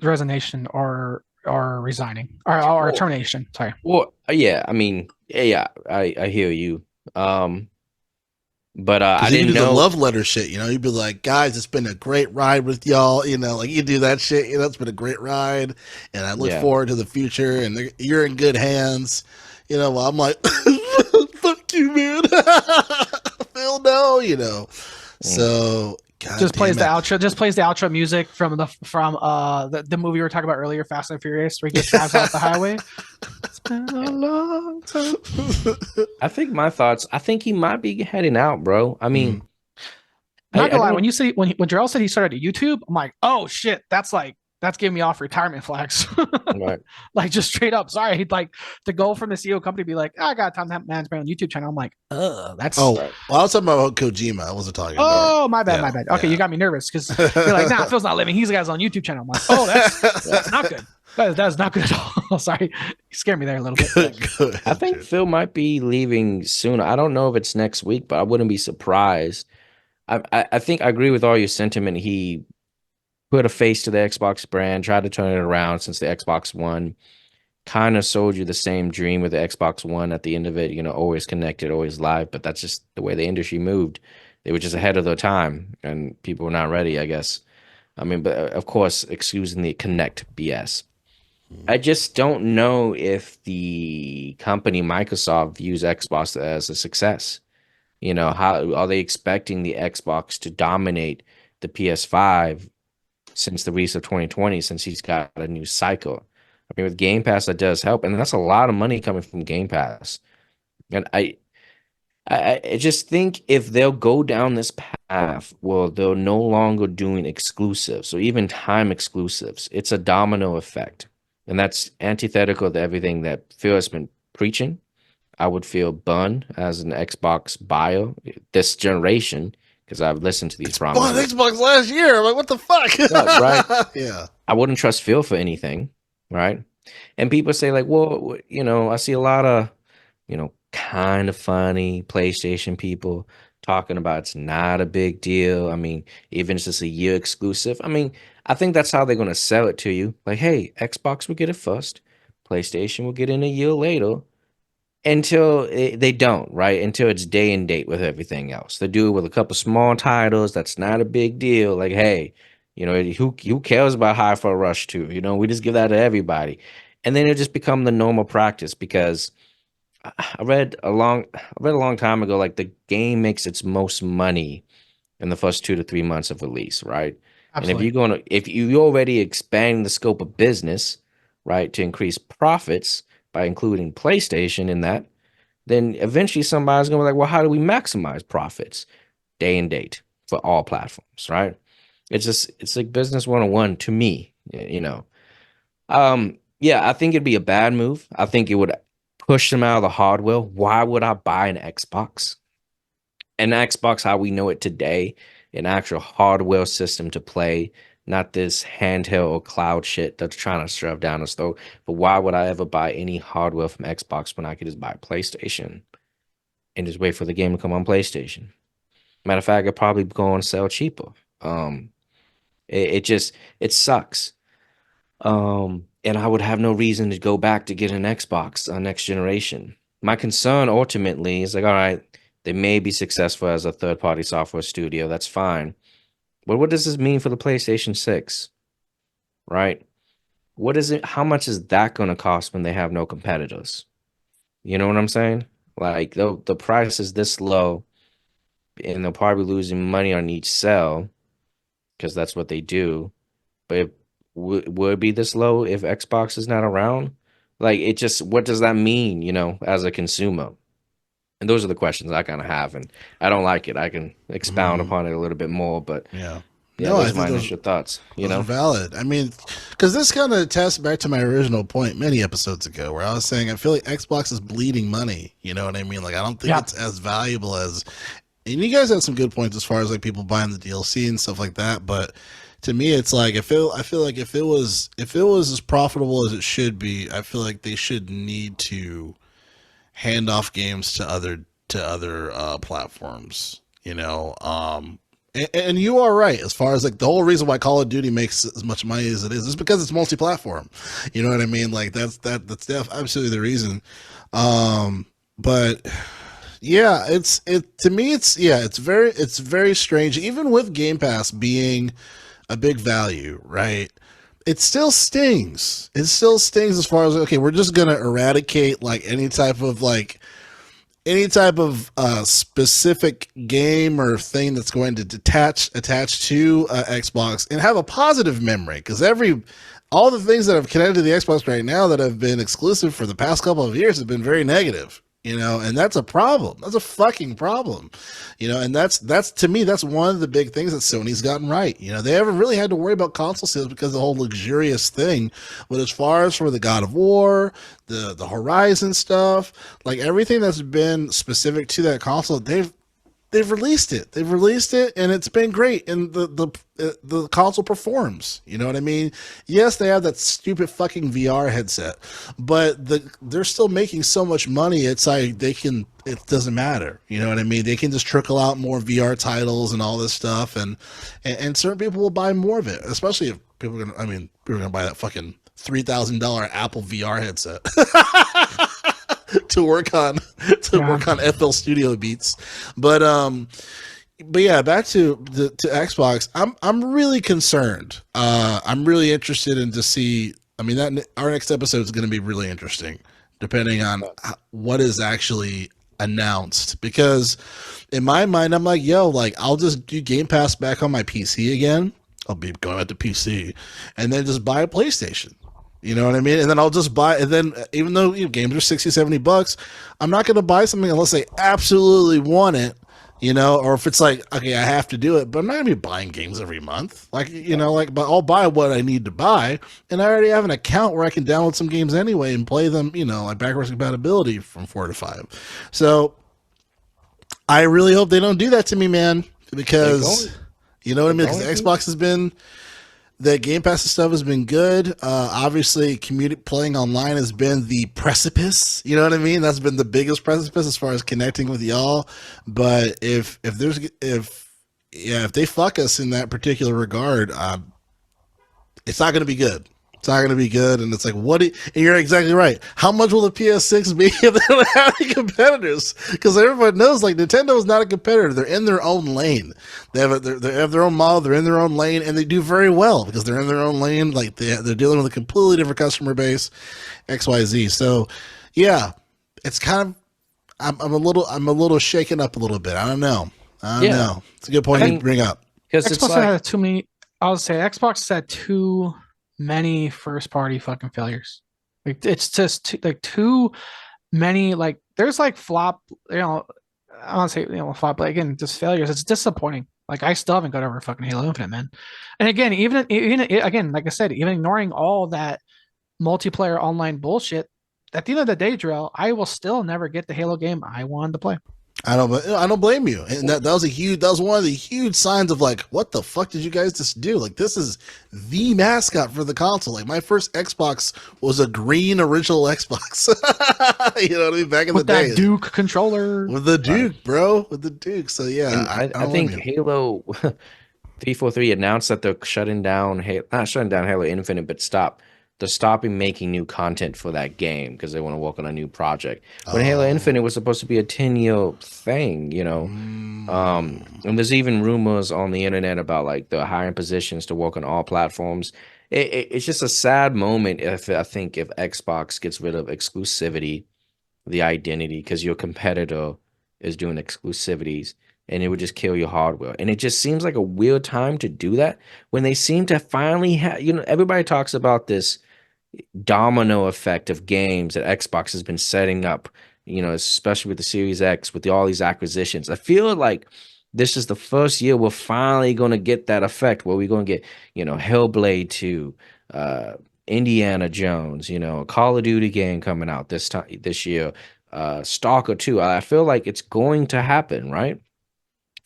resignation or resigning or termination. Sorry. Well, yeah, I mean, yeah, I hear you. But I didn't know the love letter shit. You know, you'd be like, "Guys, it's been a great ride with y'all." You know, like, you do that shit. You know, it's been a great ride, and I look forward to the future. And you're in good hands. You know, well, I'm like, "Fuck you, man." Phil, no, you know. So. God, just plays the outro. Just plays the outro music from the movie we were talking about earlier, Fast and Furious, where he just drives off the highway. It's been a long time. I think my thoughts. I think he might be heading out, bro. I mean, not gonna lie. When Jarrell said he started a YouTube, I'm like, oh shit, that's giving me off retirement flags. Right. Like, just straight up. Sorry, he'd like to go from the CEO company to be like, I got time to have man's brand on YouTube channel. I'm like, that's. Oh, well, I was talking about Kojima. I wasn't talking about. Oh, my bad, my bad. Okay, you got me nervous because you're like, nah, Phil's not living. He's the guy's on YouTube channel. I'm like, oh, that's not good. That's not good at all. Sorry, you scared me there a little bit. Good. I think Phil might be leaving soon. I don't know if it's next week, but I wouldn't be surprised. I think I agree with all your sentiment. He put a face to the Xbox brand, tried to turn it around since the Xbox One. Kind of sold you the same dream with the Xbox One at the end of it, always connected, always live. But that's just the way the industry moved. They were just ahead of their time, and people were not ready, I guess. I mean, but of course, excusing the Connect BS. I just don't know if the company Microsoft views Xbox as a success. How are they expecting the Xbox to dominate the PS5 since the release of 2020, since he's got a new cycle? I mean, with Game Pass, that does help, and that's a lot of money coming from Game Pass. And I just think if they'll go down this path, well, they're no longer doing exclusives or even time exclusives. It's a domino effect, and that's antithetical to everything that Phil has been preaching. I would feel burned as an Xbox buyer this generation because I've listened to these Bought promises. Xbox last year. I'm like, what the fuck? Yeah, right. Yeah. I wouldn't trust Phil for anything, right? And people say like, well, I see a lot of, kind of funny PlayStation people talking about it's not a big deal. I mean, even if it's just a year exclusive. I mean, I think that's how they're going to sell it to you. Like, hey, Xbox will get it first. PlayStation will get in a year later until they don't, right? Until it's day and date with everything else. They do it with a couple small titles. That's not a big deal. Like, hey, who cares about Hi-Fi Rush 2? We just give that to everybody. And then it just become the normal practice because I read a long time ago, like the game makes its most money in the first 2 to 3 months of release, right? And Absolutely. if you already expand the scope of business, right, to increase profits by including PlayStation in that, then eventually somebody's gonna be like, well, how do we maximize profits day and date for all platforms, right? It's like business 101 to me, yeah, I think it'd be a bad move. I think it would push them out of the hardware. Why would I buy an Xbox? An Xbox, how we know it today, an actual hardware system to play, not this handheld or cloud shit that's trying to shove down us throat. But why would I ever buy any hardware from Xbox when I could just buy PlayStation and just wait for the game to come on PlayStation? Matter of fact, it'd probably go on sale cheaper. Um, it sucks. And I would have no reason to go back to get an Xbox next generation. My concern ultimately is like, all right, they may be successful as a third-party software studio. That's fine. But what does this mean for the PlayStation 6? Right? What is it? How much is that going to cost when they have no competitors? You know what I'm saying? Like the price is this low, and they'll probably losing money on each sell because that's what they do. But would it be this low if Xbox is not around? Like it just, what does that mean, as a consumer? And those are the questions I kind of have, and I don't like it. I can expound upon it a little bit more, but Yeah. yeah, No, I those are think my initial thoughts. those are valid. I mean, because this kind of attests back to my original point many episodes ago, where I was saying I feel like Xbox is bleeding money. You know what I mean? Like I don't think Yeah. it's as valuable as. And you guys had some good points as far as like people buying the DLC and stuff like that, but to me, it's like I feel like if it was as profitable as it should be, I feel like they should need to hand off games to other platforms. And you are right as far as like the whole reason why Call of Duty makes as much money as it is because it's multi-platform. You know what I mean? Like that's absolutely the reason. But yeah, it to me it's very strange. Even with Game Pass being a big value, right? It still stings. It still stings as far as okay, we're just gonna eradicate like any type of specific game or thing that's going to attach to Xbox and have a positive memory because all the things that have connected to the Xbox right now that have been exclusive for the past couple of years have been very negative. And that's a problem. That's a fucking problem. And that's to me, that's one of the big things that Sony's gotten right. They haven't really had to worry about console sales because of the whole luxurious thing. But as far as for the God of War, the Horizon stuff, like everything that's been specific to that console, they've released it. They've released it, and it's been great. And the console performs. You know what I mean? Yes, they have that stupid fucking VR headset, but they're still making so much money. It's like they can. It doesn't matter. You know what I mean? They can just trickle out more VR titles and all this stuff, and certain people will buy more of it, especially if people are gonna. I mean, people are gonna buy that fucking $3,000 Apple VR headset. to work on FL Studio beats. But yeah, back to Xbox. I'm really concerned. I'm really interested in to see. I mean, that our next episode is going to be really interesting, depending on what is actually announced. Because in my mind, I'm like, yo, like I'll just do Game Pass back on my PC again. I'll be going out to PC, and then just buy a PlayStation. You know what I mean? And then I'll just buy, and then even though games are $60-$70, I'm not going to buy something unless I absolutely want it, or if it's like, okay, I have to do it, but I'm not going to be buying games every month. Like, but I'll buy what I need to buy. And I already have an account where I can download some games anyway and play them, like backwards compatibility from 4 to 5. So I really hope they don't do that to me, man, because you know what I mean? Because the Xbox has been, the Game Pass stuff has been good. Obviously, playing online has been the precipice. You know what I mean? That's been the biggest precipice as far as connecting with y'all. But if they fuck us in that particular regard, it's not going to be good. It's not going to be good. And it's like, and you're exactly right. How much will the PS6 be if they don't have any competitors? Because everyone knows, like, Nintendo is not a competitor. They're in their own lane. They have their own model. They're in their own lane, and they do very well because they're in their own lane. Like, they're dealing with a completely different customer base, XYZ. So, yeah, it's kind of, I'm a little shaken up a little bit. I don't know. It's a good point to bring up. Because Xbox had too many. I would say Xbox had too many first party fucking failures. Like, it's just too many. Like, there's like flop. I don't want to say flop, but again, just failures. It's disappointing. Like, I still haven't got over fucking Halo Infinite, man. And again, even again, like I said, even ignoring all that multiplayer online bullshit, at the end of the day, Drill, I will still never get the Halo game I wanted to play. I don't blame you. And that was one of the huge signs of like, what the fuck did you guys just do? Like, this is the mascot for the console. Like, my first Xbox was a green original Xbox. You know what I mean? Back in the day. With that Duke controller. With the Duke, bro. With the Duke. So yeah, I think Halo 343 announced that they're shutting down not shutting down Halo Infinite, but they're stopping making new content for that game because they want to work on a new project. When Halo Infinite was supposed to be a 10-year thing, and there's even rumors on the internet about like the hiring positions to work on all platforms. It's just a sad moment if Xbox gets rid of exclusivity, the identity, because your competitor is doing exclusivities. And it would just kill your hardware. And it just seems like a weird time to do that when they seem to finally have, everybody talks about this domino effect of games that Xbox has been setting up, especially with the Series X, with all these acquisitions. I feel like this is the first year we're finally going to get that effect where we're going to get, Hellblade 2, Indiana Jones, a Call of Duty game coming out this year, Stalker 2. I feel like it's going to happen, right?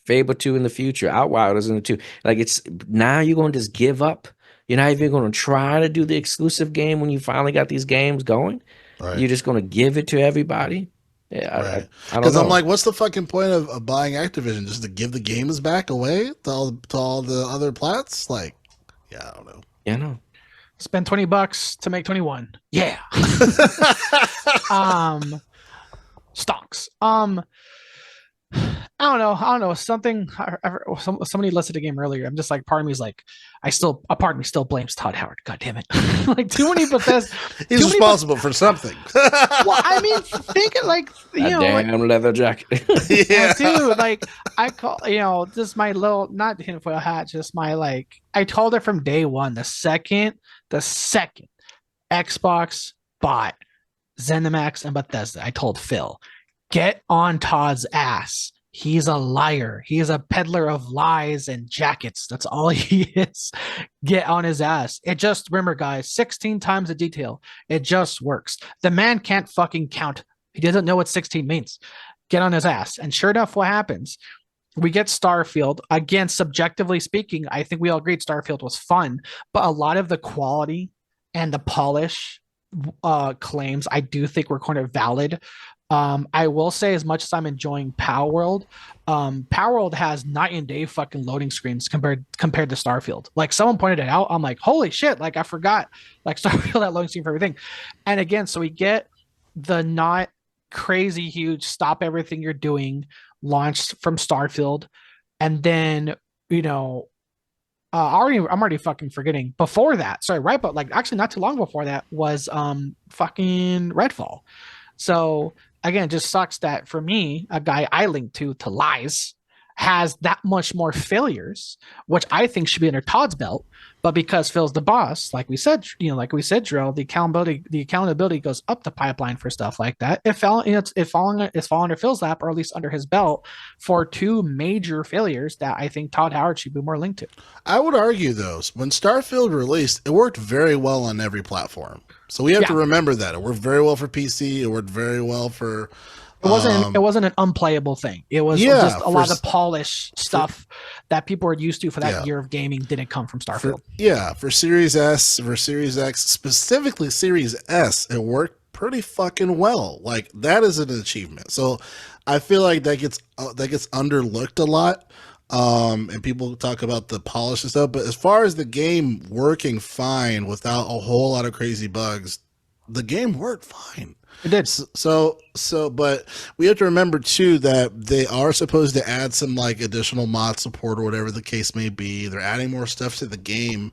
Fable 2 in the future, Outriders in the 2. Like, it's now you're going to just give up. You're not even going to try to do the exclusive game when you finally got these games going. Right. You're just going to give it to everybody. Yeah, right. I don't know. Because I'm like, what's the fucking point of buying Activision? Just to give the games back away to all the other plats? Like, yeah, I don't know. Yeah, no. Spend $20 to make 21. Yeah. Stocks. I don't know. Somebody listed a game earlier. I'm just like, part of me is like, a part of me still blames Todd Howard. God damn it. Like, too many Bethesda. He's responsible for something. Well, I mean, thinking like, damn leather jacket. Yeah, dude. Like, I call, just my little, not tinfoil hat, just my like, I told it from day one. The second Xbox bought ZeniMax and Bethesda, I told Phil, get on Todd's ass. He's a liar. He is a peddler of lies and jackets. That's all he is. Get on his ass. It just, remember, guys, 16 times the detail. It just works. The man can't fucking count. He doesn't know what 16 means. Get on his ass. And sure enough, what happens? we get Starfield. Again, subjectively speaking, I think we all agreed Starfield was fun, but a lot of the quality and the polish claims I do think were kind of valid. I will say, as much as I'm enjoying Power World, Power World has night and day fucking loading screens compared to Starfield. Like someone pointed it out, I'm like, holy shit! Like I forgot, like Starfield had loading screen for everything. And again, so we get the not crazy huge stop everything you're doing launched from Starfield, and then you know I'm already fucking forgetting. Before that, sorry, right, but like actually not too long before that was fucking Redfall. So again, it just sucks that for me, a guy I link to Lies, has that much more failures, which I think should be under Todd's belt. But because Phil's the boss, like we said, Drill, the accountability goes up the pipeline for stuff like that. It's falling under Phil's lap, or at least under his belt, for two major failures that I think Todd Howard should be more linked to. I would argue, though, when Starfield released, it worked very well on every platform. So we have to remember that. It worked very well for PC. It worked very well for... It wasn't an unplayable thing. It was just a lot of polish stuff that people were used to for that year of gaming didn't come from Starfield. For Series S, for Series X, specifically Series S, it worked pretty fucking well. Like that is an achievement. So I feel like that gets underlooked a lot. And people talk about the polish and stuff, but as far as the game working fine without a whole lot of crazy bugs, the game worked fine. It did. But we have to remember too that they are supposed to add some like additional mod support or whatever the case may be. They're adding more stuff to the game.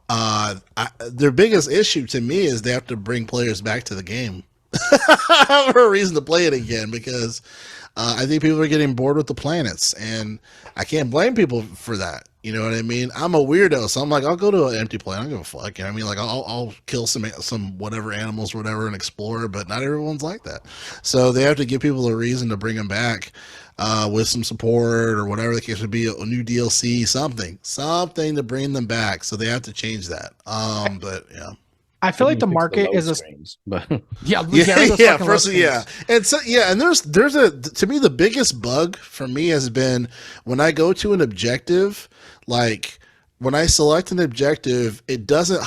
Their biggest issue to me is they have to bring players back to the game for a reason to play it again, because I think people are getting bored with the planets, and I can't blame people for that. You know what I mean? I'm a weirdo, so I'm like, I'll go to an empty planet. I don't give a fuck. You know what I mean? Like, I'll kill some whatever animals or whatever and explore, but not everyone's like that. So they have to give people a reason to bring them back with some support or whatever the case would be, a new DLC, something to bring them back. So they have to change that. But yeah. I feel like the market is but and there's to me the biggest bug for me has been when I go to an objective, like when I select an objective, it doesn't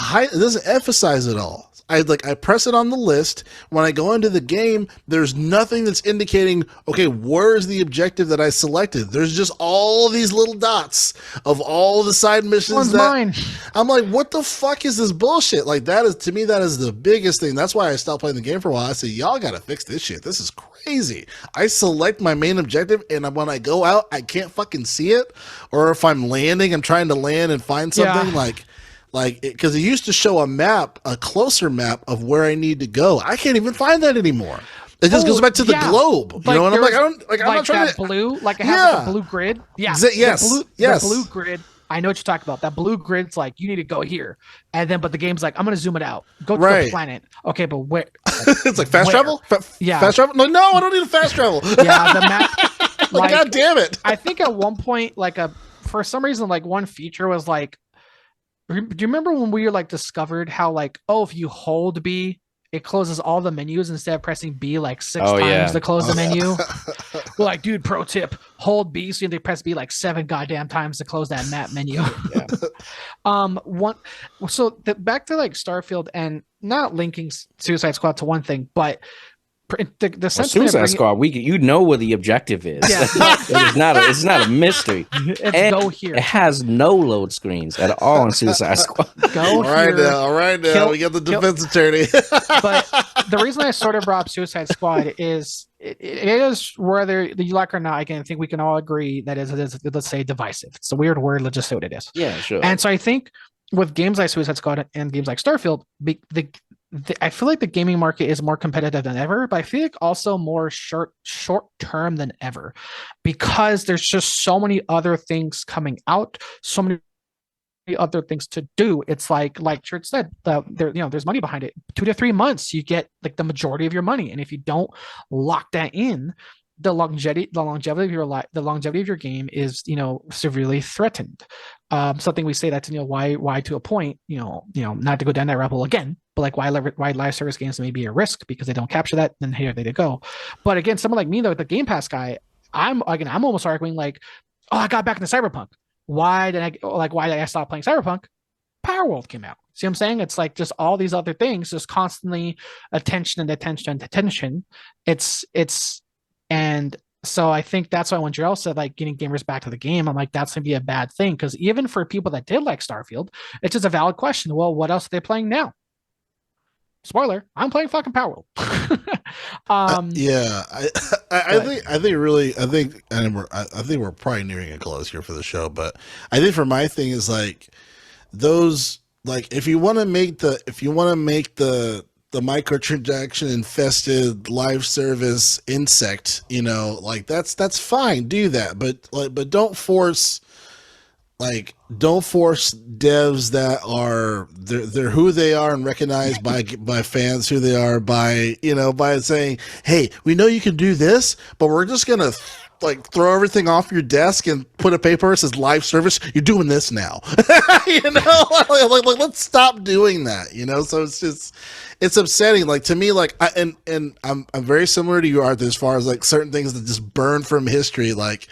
emphasize it all. I press it on the list. When I go into the game, there's nothing that's indicating, okay, where's the objective that I selected? There's just all these little dots of all the side missions. One's mine. I'm like, what the fuck is this bullshit? Like that is, to me, that is the biggest thing. That's why I stopped playing the game for a while. I said, y'all gotta fix this shit. This is crazy. I select my main objective, and when I go out, I can't fucking see it. Or if I'm landing, I'm trying to land and find something because it used to show a closer map of where I need to go. I can't even find that anymore. It just goes back to the globe, you know. And I'm not trying to blue, like it has a blue grid. Yeah, yes. The blue grid. I know what you're talking about. That blue grid's like you need to go here, and then but the game's like I'm gonna zoom it out. Go to the planet. Okay, but where? It's like fast travel. Fast travel. No, I don't need a fast travel. Yeah, the map. Like, God damn it! I think at one point, for some reason, one feature was like. Do you remember when we discovered how if you hold B, it closes all the menus instead of pressing B 6 times to close the menu? We're like, dude, pro tip, hold B so you have to press B 7 goddamn times to close that map menu. Yeah. Back to Starfield and not linking Suicide Squad to one thing, but the Suicide Squad, you know where the objective is. Yeah. It's not a mystery. Go here. It has no load screens at all in Suicide Squad. All right now. We got the defense attorney. But the reason I sort of brought up Suicide Squad is it is, whether you like or not, I think we can all agree that it is, let's say, divisive. It's a weird word. Let's just say what it is. Yeah, sure. And so I think with games like Suicide Squad and games like Starfield, I feel like the gaming market is more competitive than ever, but I feel like also more short term than ever, because there's just so many other things coming out, so many other things to do. It's like Church said, there's money behind it. 2 to 3 months, you get the majority of your money, and if you don't lock that in, the longevity of your game is severely threatened. Something we say that why to a point, not to go down that rabbit hole again, but why live service games may be a risk because they don't capture that, then here they go. But again, someone like me though, the Game Pass guy, I'm almost arguing like, oh, I got back into Cyberpunk. Why did I stop playing Cyberpunk? Power World came out. See what I'm saying? It's like just all these other things, just constantly attention and attention and attention. It's and so I think that's why when Jarrell said like getting gamers back to the game, I'm like, that's gonna be a bad thing. Because even for people that did like Starfield, it's just a valid question. Well, what else are they playing now? Spoiler, I'm playing fucking Power World. Yeah, I think we're probably nearing a close here for the show, but I think for my thing is like those, like if you want to make the microtransaction infested live service insect, like that's fine, do that, but don't force devs that are they're who they are and recognized by fans who they are by saying, hey, we know you can do this, but we're just gonna like throw everything off your desk and put a paper that says live service. You're doing this now. Like let's stop doing that. So it's upsetting. Like to me, like I'm very similar to you, Arthur, as far as like certain things that just burn from history, like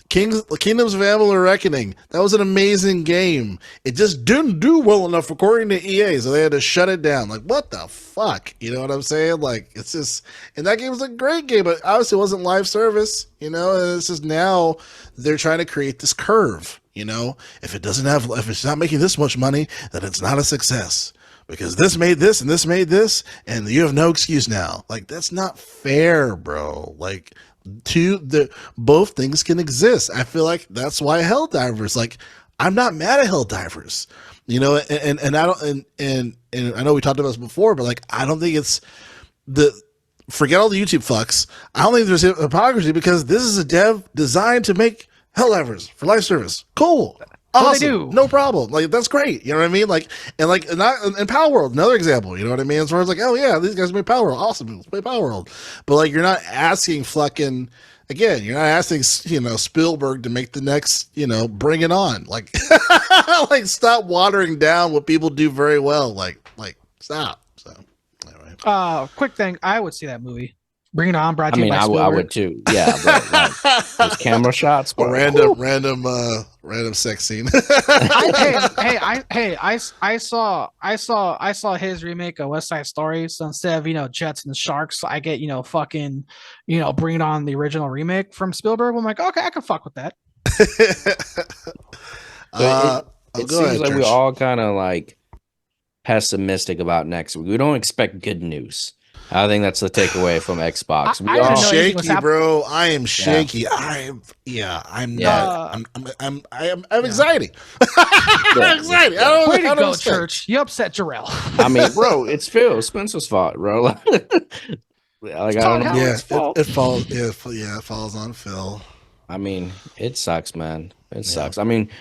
Kingdoms of Amalur Reckoning. That was an amazing game. It just didn't do well enough according to EA, so they had to shut it down. Like, what the fuck? You know what I'm saying? Like, it's just, and that game was a great game, but obviously it wasn't live service, and it's just now they're trying to create this curve, if it's not making this much money, then it's not a success. Because this made this and this made this, and you have no excuse now. Like, that's not fair, bro. Like, both things can exist. I feel like that's why Helldivers, like, I'm not mad at Helldivers, and I don't, and I know we talked about this before, but like, I don't think it's forget all the YouTube fucks. I don't think there's hypocrisy, because this is a dev designed to make Helldivers for live service. Cool. Awesome. They do. No problem. Like, that's great. You know what I mean? Like, and Power World, another example. You know what I mean? As far as like, oh yeah, these guys made Power World. Awesome. Let's play Power World. But like, you're not asking you're not asking, Spielberg to make the next, Bring It On. Like, like stop watering down what people do very well. Like stop. So anyway. Quick thing. I would see that movie. Bring It On, brought to you by I Spielberg. would too. Yeah, but like, those camera shots. A random sex scene. I saw his remake of West Side Story. So instead of Jets and Sharks, I get fucking Bring It On, the original remake from Spielberg. I'm like, okay, I can fuck with that. It seems like we're all kind of like pessimistic about next week. We don't expect good news. I think that's the takeaway from Xbox. I'm shaky, bro. I am shaky. I'm not. I'm anxiety. I'm anxiety. Way to go, Church. You upset Jarrell. I mean, bro, it's Phil Spencer's fault, bro. Like, I don't know. Yeah, it falls. Yeah, it falls on Phil. I mean, it sucks, man. It sucks. I mean,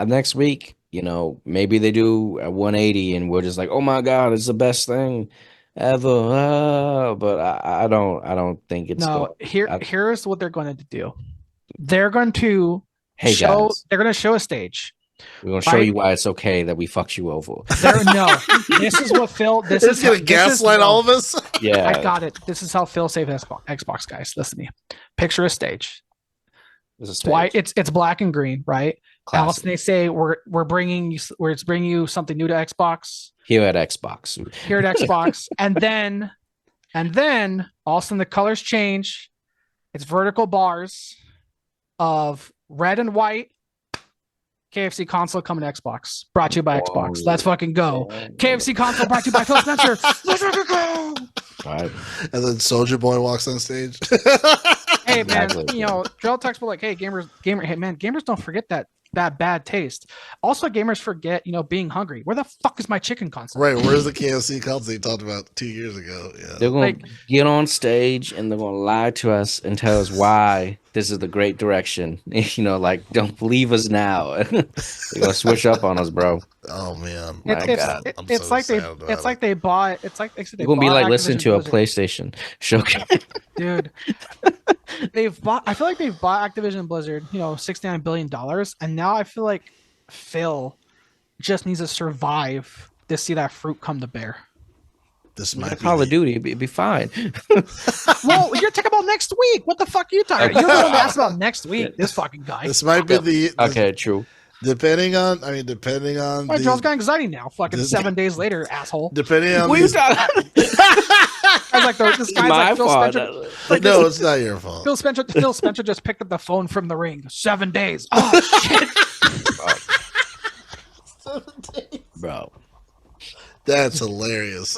next week, maybe they do a 180, and we're just like, oh my god, it's the best thing ever. But I don't think it's here's what they're going to do. They're going to show a stage. We're gonna show you why it's okay that we fucked you over. This is what Phil. This is gonna gaslight all of us. Yeah, I got it. This is how Phil saved Xbox, guys. Listen to me. Picture a stage. Why it's black and green, right? Else they say we're bringing you something new to Xbox. Here at Xbox, and then all of a sudden the colors change. It's vertical bars of red and white. KFC console coming to Xbox. Brought to you by Xbox. Let's fucking go. KFC console brought to you by Phil Spencer. Let's fucking go. All right. And then Soldier Boy walks on stage. Hey man, Drell talks about like, hey gamers don't forget that bad taste. Also, gamers forget, being hungry. Where the fuck is my chicken console? Right, where's the KFC console you talked about 2 years ago? Yeah. They're gonna get on stage and they're gonna lie to us and tell us why this is the great direction. Don't leave us now. They're gonna switch up on us, bro. Oh man, it's like they bought. It's like they're gonna be like listening to a PlayStation showcase, dude. I feel like they've bought Activision Blizzard, $69 billion, and now I feel like Phil just needs to survive to see that fruit come to bear. this We might got be Call of Duty. It'd be fine. Well, you're talking about next week. What the fuck are you talking about? You're the one that asked about next week. This fucking guy. This might be the Okay, true. depending on Why, Joel's got anxiety now. Fucking 7 days later, asshole. depending on What are you these, talking? I was like, this guy's My like Phil fault. Spencer. no, it's not your fault. Phil Spencer just picked up the phone from the ring. 7 days. Oh shit. Bro. That's hilarious.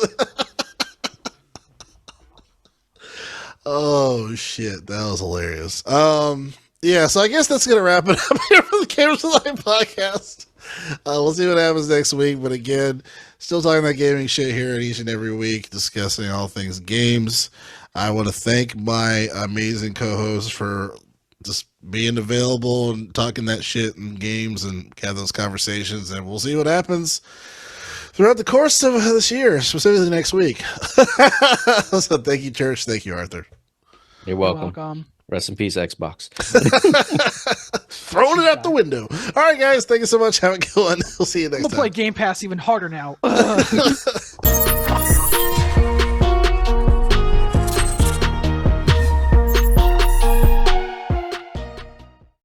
Oh shit, that was hilarious. Yeah, so I guess that's gonna wrap it up here for the Gamers Alive podcast. We'll see what happens next week, but again, still talking that gaming shit here each and every week, discussing all things games. I want to thank my amazing co-hosts for just being available and talking that shit and games and have those conversations, and we'll see what happens throughout the course of this year, specifically next week. So thank you, Church. Thank you, Arthur. You're welcome. Rest in peace, Xbox. Throwing it out the window. All right, guys. Thank you so much. Have a good one. We'll see you next I'm time. gonna play Game Pass even harder now.